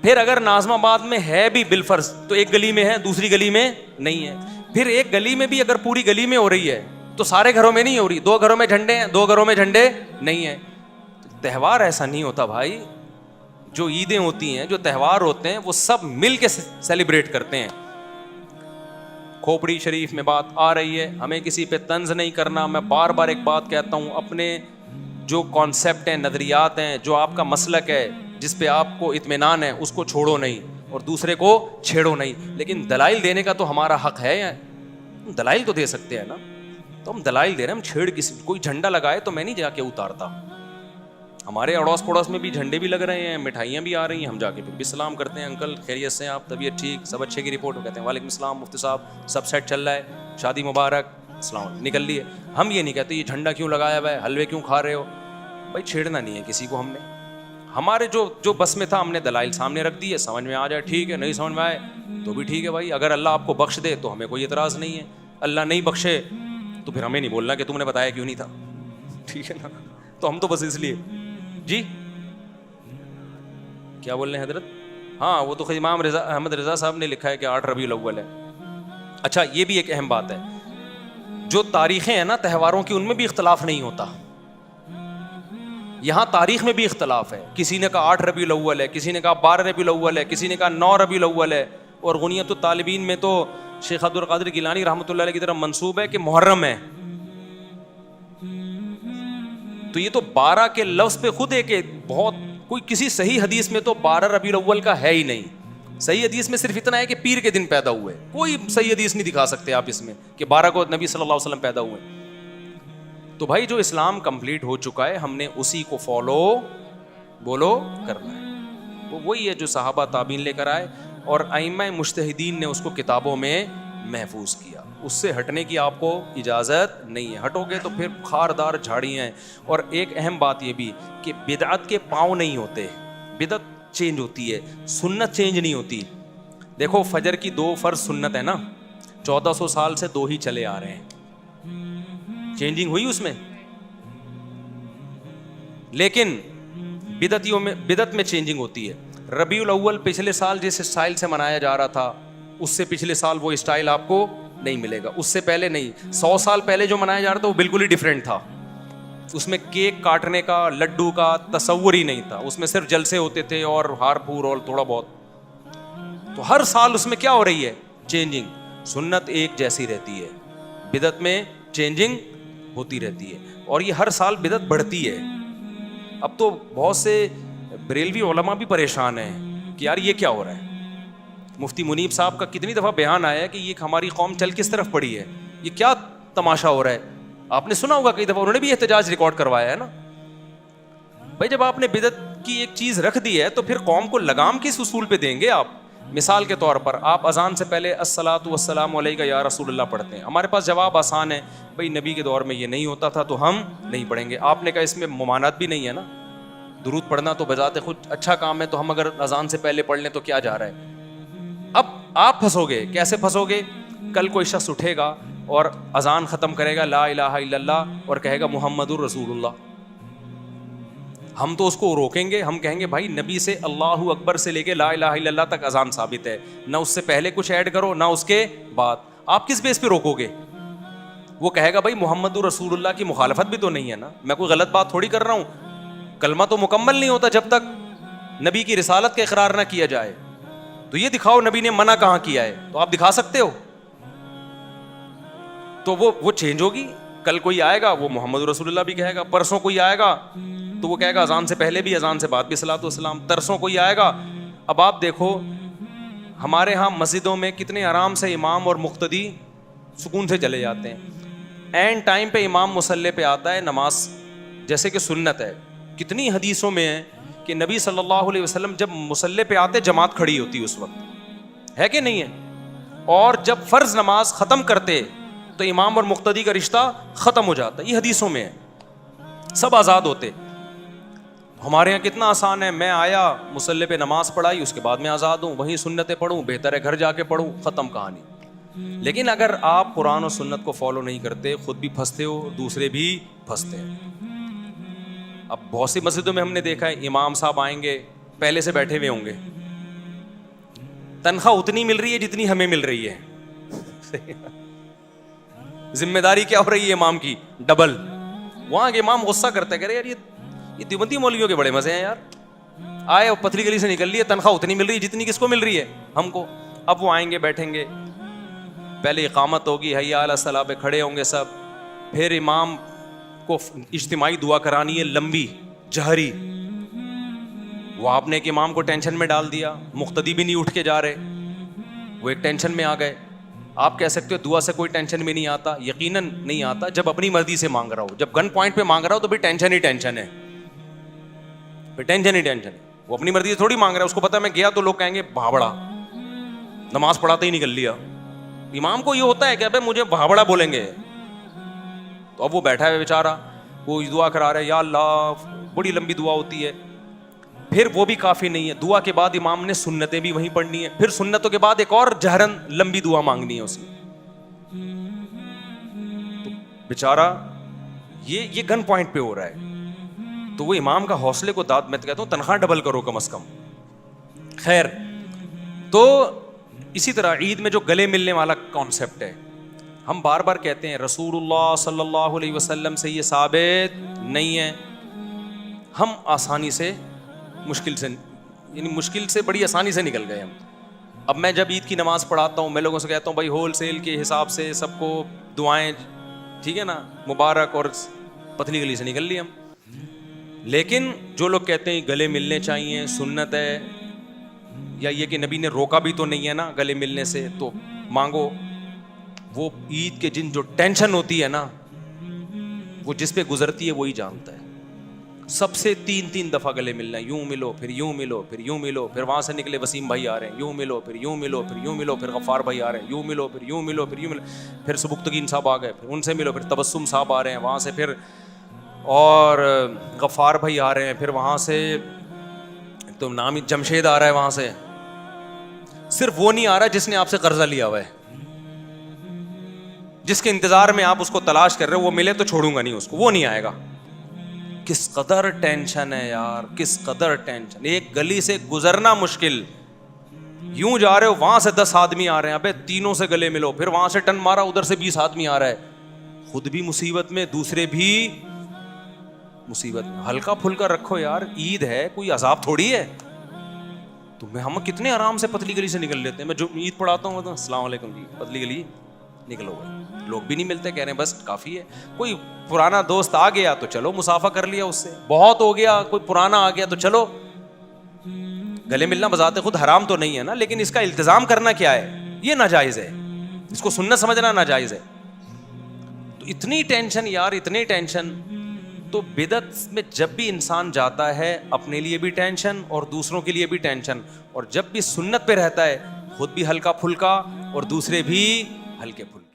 پھر اگر ناظم آباد میں ہے بھی بالفرض تو ایک گلی میں ہے دوسری گلی میں نہیں ہے. پھر ایک گلی میں بھی اگر پوری گلی میں ہو رہی ہے تو سارے گھروں میں نہیں ہو رہی. 2 گھروں میں جھنڈے ہیں, 2 گھروں میں جھنڈے نہیں ہیں. تہوار ایسا نہیں ہوتا بھائی. جو عیدیں ہوتی ہیں, جو تہوار ہوتے ہیں, وہ سب مل کے سیلیبریٹ کرتے ہیں. کھوپڑی شریف میں بات آ رہی ہے, ہمیں کسی پہ طنز نہیں کرنا. میں بار بار ایک بات کہتا ہوں, اپنے جو کانسیپٹ ہیں, نظریات ہیں, جو آپ کا مسلک ہے, جس پہ آپ کو اطمینان ہے, اس کو چھوڑو نہیں اور دوسرے کو چھیڑو نہیں. لیکن دلائل دینے کا تو ہمارا حق ہے, دلائل تو دے سکتے ہیں نا. تو ہم دلائل دے رہے ہیں, ہم چھیڑ کسی. کوئی جھنڈا لگائے تو میں نہیں جا کے اتارتا. ہمارے اڑوس پڑوس میں بھی جھنڈے بھی لگ رہے ہیں, مٹھائیاں بھی آ رہی ہیں, ہم جا کے پھر بھی سلام کرتے ہیں, انکل خیریت سے ہیں آپ, طبیعت ٹھیک, سب اچھے کی رپورٹ. کہتے ہیں وعلیکم السلام مفتی صاحب, سب سیٹ چل رہا ہے, شادی مبارک, السلام, نکل لیے. ہم یہ نہیں کہتے یہ جھنڈا کیوں لگایا ہوا ہے, حلوے کیوں کھا رہے ہو. بھائی چھیڑنا نہیں ہے کسی کو. ہم نے ہمارے جو بس میں تھا ہم نے دلائل سامنے رکھ دیے, سمجھ میں آ جائے ٹھیک ہے, نہیں سمجھ میں آئے تو بھی ٹھیک ہے بھائی. اگر اللہ آپ کو بخش دے تو ہمیں کوئی اعتراض نہیں ہے, اللہ نہیں بخشے تو پھر ہمیں نہیں بولنا کہ تم نے بتایا کیوں نہیں تھا, ٹھیک ہے نا. تو ہم تو بس اس لیے. جی کیا بول رہے ہیں حضرت؟ ہاں وہ تو امام احمد رضا صاحب نے لکھا ہے کہ 8 ربیع الاول ہے. اچھا یہ بھی ایک اہم بات ہے, جو تاریخیں ہیں نا تہواروں کی, ان میں بھی اختلاف نہیں ہوتا. یہاں تاریخ میں بھی اختلاف ہے. کسی نے کہا 8 ربیع الاول ہے, کسی نے کہا 12 ربیع الاول ہے, کسی نے کہا 9 ربیع الاول ہے. اور غنیت الطالبین میں تو شیخ عبد القادر گیلانی رحمۃ اللہ علیہ کی طرف منسوب ہے کہ محرم ہے. تو یہ تو 12 کے لفظ پہ خود ہے کہ بہت کوئی کسی صحیح حدیث میں تو 12 ربیع الاول کا ہے ہی نہیں. صحیح حدیث میں صرف اتنا ہے کہ پیر کے دن پیدا ہوئے. کوئی صحیح حدیث نہیں دکھا سکتے آپ اس میں کہ 12 کو نبی صلی اللہ علیہ وسلم پیدا ہوئے. تو بھائی جو اسلام کمپلیٹ ہو چکا ہے, ہم نے اسی کو فالو بولو کرنا ہے. وہ وہی ہے جو صحابہ تابعین لے کر آئے اور ائمہ مجتہدین نے اس کو کتابوں میں محفوظ کیا. اس سے ہٹنے کی آپ کو اجازت نہیں ہے. ہٹو گے تو پھر خاردار جھاڑیاں ہیں. اور ایک اہم بات یہ بھی کہ بدعت کے پاؤں نہیں ہوتے, بدعت چینج ہوتی ہے, سنت چینج نہیں ہوتی. دیکھو فجر کی 2 فرض سنت ہے نا, 1400 سال سے 2 ہی چلے آ رہے ہیں. چینجنگ ہوئی اس میں, لیکن بدعت میں چینجنگ ہوتی ہے. ربیع الاول پچھلے سال جس اسٹائل سے منایا جا رہا تھا اس سے پچھلے سال وہ اسٹائل آپ کو نہیں ملے گا. اس سے پہلے نہیں, 100 سال پہلے جو منایا جا رہا تھا وہ بالکل ہی ڈیفرنٹ تھا. اس میں کیک کاٹنے کا, لڈو کا تصور ہی نہیں تھا. اس میں صرف جلسے ہوتے تھے اور ہار پھور اور تھوڑا بہت. تو ہر سال اس میں کیا ہو رہی ہے, چینجنگ. سنت ایک جیسی رہتی ہے, بدعت میں چینجنگ ہوتی رہتی ہے, اور یہ ہر سال بدعت بڑھتی ہے. اب تو بہت سے بریلوی علماء بھی پریشان ہیں کہ یار یہ کیا ہو رہا ہے. مفتی منیب صاحب کا کتنی دفعہ بیان آیا ہے کہ یہ ہماری قوم چل کس طرف پڑی ہے, یہ کیا تماشا ہو رہا ہے. آپ نے سنا ہوگا کئی دفعہ, انہوں نے بھی احتجاج ریکارڈ کروایا ہے نا. بھائی جب آپ نے بدعت کی ایک چیز رکھ دی ہے تو پھر قوم کو لگام کس اصول پہ دیں گے آپ. مثال کے طور پر آپ اذان سے پہلے الصلاۃ والسلام علیک یا رسول اللہ پڑھتے ہیں. ہمارے پاس جواب آسان ہے, بھائی نبی کے دور میں یہ نہیں ہوتا تھا تو ہم نہیں پڑھیں گے. آپ نے کہا اس میں ممانعت بھی نہیں ہے نا, درود پڑھنا تو بذات خود اچھا کام ہے, تو ہم اگر اذان سے پہلے پڑھ لیں تو کیا جا رہا ہے. اب آپ پھنسو گے. کیسے پھنسو گے؟ کل کوئی شخص اٹھے گا اور اذان ختم کرے گا لا الہ الا اللہ اور کہے گا محمد الرسول اللہ. ہم تو اس کو روکیں گے, ہم کہیں گے بھائی نبی سے اللہ اکبر سے لے کے لا الہ الا اللہ تک اذان ثابت ہے, نہ اس سے پہلے کچھ ایڈ کرو نہ اس کے بعد. آپ کس بیس پہ روکو گے؟ وہ کہے گا بھائی محمد رسول اللہ کی مخالفت بھی تو نہیں ہے نا, میں کوئی غلط بات تھوڑی کر رہا ہوں, کلمہ تو مکمل نہیں ہوتا جب تک نبی کی رسالت کا اقرار نہ کیا جائے. تو یہ دکھاؤ نبی نے منع کہاں کیا ہے, تو آپ دکھا سکتے ہو. تو وہ چینج ہوگی. کل کوئی آئے گا وہ محمد رسول اللہ بھی کہے گا, پرسوں کوئی آئے گا تو وہ کہے گا اذان سے پہلے بھی اذان سے بعد بھی صلاۃ والسلام, ترسوں کوئی آئے گا. اب آپ دیکھو ہمارے ہاں مسجدوں میں کتنے آرام سے امام اور مقتدی سکون سے چلے جاتے ہیں, اینڈ ٹائم پہ امام مصلی پہ آتا ہے, نماز جیسے کہ سنت ہے. کتنی حدیثوں میں ہے کہ نبی صلی اللہ علیہ وسلم جب مصلی پہ آتے جماعت کھڑی ہوتی اس وقت, ہے کہ نہیں ہے, اور جب فرض نماز ختم کرتے تو امام اور مقتدی کا رشتہ ختم ہو جاتا. یہ حدیثوں میں ہے, سب آزاد ہوتے. ہمارے یہاں کتنا آسان ہے, میں آیا مصلی پہ نماز پڑھائی اس کے بعد میں آزاد ہوں, وہیں سنتیں پڑھوں, بہتر ہے گھر جا کے پڑھوں, ختم کہانی. لیکن اگر آپ قرآن و سنت کو فالو نہیں کرتے, خود بھی پھنستے ہو, دوسرے بھی پھنستے ہیں. اب بہت سی مسجدوں میں ہم نے دیکھا ہے امام صاحب آئیں گے پہلے سے بیٹھے ہوئے ہوں گے, تنخواہ اتنی مل رہی ہے جتنی ہمیں مل رہی ہے, ذمہ داری کیا ہو رہی ہے امام کی, ڈبل. وہاں کے امام غصہ کرتے کہ یار یہ دیوبندی مولویوں کے بڑے مزے ہیں یار, آئے اور پتلی گلی سے نکل لیے, تنخواہ اتنی مل رہی ہے جتنی کس کو مل رہی ہے, ہم کو. اب وہ آئیں گے بیٹھیں گے, پہلے اقامت ہوگی, حی علی الصلاۃ پہ کھڑے ہوں گے سب, پھر امام کو اجتماعی دعا کرانی ہے لمبی جہری. وہ آپ نے ایک امام کو ٹینشن میں ڈال دیا, مقتدی بھی نہیں اٹھ کے جا رہے, وہ ایک ٹینشن میں آ گئے. آپ کہہ سکتے ہو دعا سے کوئی ٹینشن میں نہیں آتا, یقیناً نہیں آتا جب اپنی مرضی سے مانگ رہا ہو. جب گن پوائنٹ پہ مانگ رہا ہو تو بھی ٹینشن ہی ٹینشن ہے, ٹینشن ہی ٹینشن ہے. وہ اپنی مرضی سے تھوڑی مانگ رہا ہے, اس کو پتا میں گیا تو لوگ کہیں گے بھابڑا, نماز پڑھاتے ہی نکل لیا. امام کو یہ ہوتا ہے کہ ابے مجھے بھابڑا بولیں گے, تو اب وہ بیٹھا ہے بیچارہ, وہ دعا کرا رہا ہے یا اللہ, بڑی لمبی دعا ہوتی ہے. پھر وہ بھی کافی نہیں ہے, دعا کے بعد امام نے سنتیں بھی وہیں پڑھنی ہے, پھر سنتوں کے بعد ایک اور جہرن لمبی دعا مانگنی ہے اس نے. تو بیچارہ یہ گن پوائنٹ پہ ہو رہا ہے. تو وہ امام کا حوصلے کو داد, میں کہتا ہوں تنخواہ ڈبل کرو کم از کم. خیر, تو اسی طرح عید میں جو گلے ملنے والا کانسیپٹ ہے, ہم بار بار کہتے ہیں رسول اللہ صلی اللہ علیہ وسلم سے یہ ثابت نہیں ہے. ہم آسانی سے مشکل سے بڑی آسانی سے نکل گئے ہم. اب میں جب عید کی نماز پڑھاتا ہوں, میں لوگوں سے کہتا ہوں بھائی ہول سیل کے حساب سے سب کو دعائیں, ٹھیک ہے نا, مبارک, اور پتلی گلی سے نکل لی ہم. لیکن جو لوگ کہتے ہیں گلے ملنے چاہیے, سنت ہے, یا یہ کہ نبی نے روکا بھی تو نہیں ہے نا گلے ملنے سے, تو مانگو. وہ عید کے دن جو ٹینشن ہوتی ہے نا, وہ جس پہ گزرتی ہے وہی جانتا ہے. سب سے 3 دفعہ گلے ملنا ہے, یوں ملو, پھر یوں ملو, پھر یوں ملو, پھر وہاں سے نکلے وسیم بھائی آ رہے ہیں, یوں ملو, پھر یوں ملو, پھر یوں ملو, پھر غفار بھائی آ رہے ہیں, یوں ملو, پھر یوں ملو, پھر یوں ملو, پھر سبکتگین صاحب آ گئے, پھر ان سے ملو, پھر تبسم صاحب آ رہے ہیں وہاں سے, پھر اور غفار بھائی آ رہے ہیں, پھر وہاں سے تو نام جمشید آ رہا ہے وہاں سے. صرف وہ نہیں آ رہا جس نے آپ سے قرضہ لیا ہوا ہے, جس کے انتظار میں آپ اس کو تلاش کر رہے ہو, وہ ملے تو چھوڑوں گا نہیں اس کو, وہ نہیں آئے گا. کس قدر ٹینشن ہے یار, کس قدر ٹینشن. ایک گلی سے گزرنا مشکل, یوں جا رہے ہو وہاں سے 10 آدمی آ رہے ہیں, ابے تینوں سے گلے ملو, پھر وہاں سے ٹن مارا ادھر سے 20 آدمی آ رہا ہے, خود بھی مصیبت میں, دوسرے بھی مصیبت میں. ہلکا پھلکا رکھو یار, عید ہے, کوئی عذاب تھوڑی ہے. تو ہم کتنے آرام سے پتلی گلی سے نکل لیتے ہیں. میں جو عید پڑھاتا ہوں تو السلام علیکم جی, پتلی گلی نکلو گئے. لوگ بھی نہیں ملتے, کہہ رہے ہیں بس کافی ہے. کوئی پرانا دوست آ گیا تو چلو مصافحہ کر لیا اس سے, بہت ہو گیا, کوئی پرانا آ گیا تو چلو. گلے ملنا بذات خود حرام تو نہیں ہے نا, لیکن اس کا التزام کرنا کیا ہے, یہ ناجائز ہے. اس کو سنت سمجھنا ناجائز ہے. تو اتنی ٹینشن یار, اتنی ٹینشن. تو بدعت میں جب بھی انسان جاتا ہے اپنے لیے بھی ٹینشن اور دوسروں کے لیے بھی ٹینشن, اور جب بھی سنت پہ رہتا ہے خود بھی ہلکا پھلکا اور دوسرے بھی ہلکے پھلکے.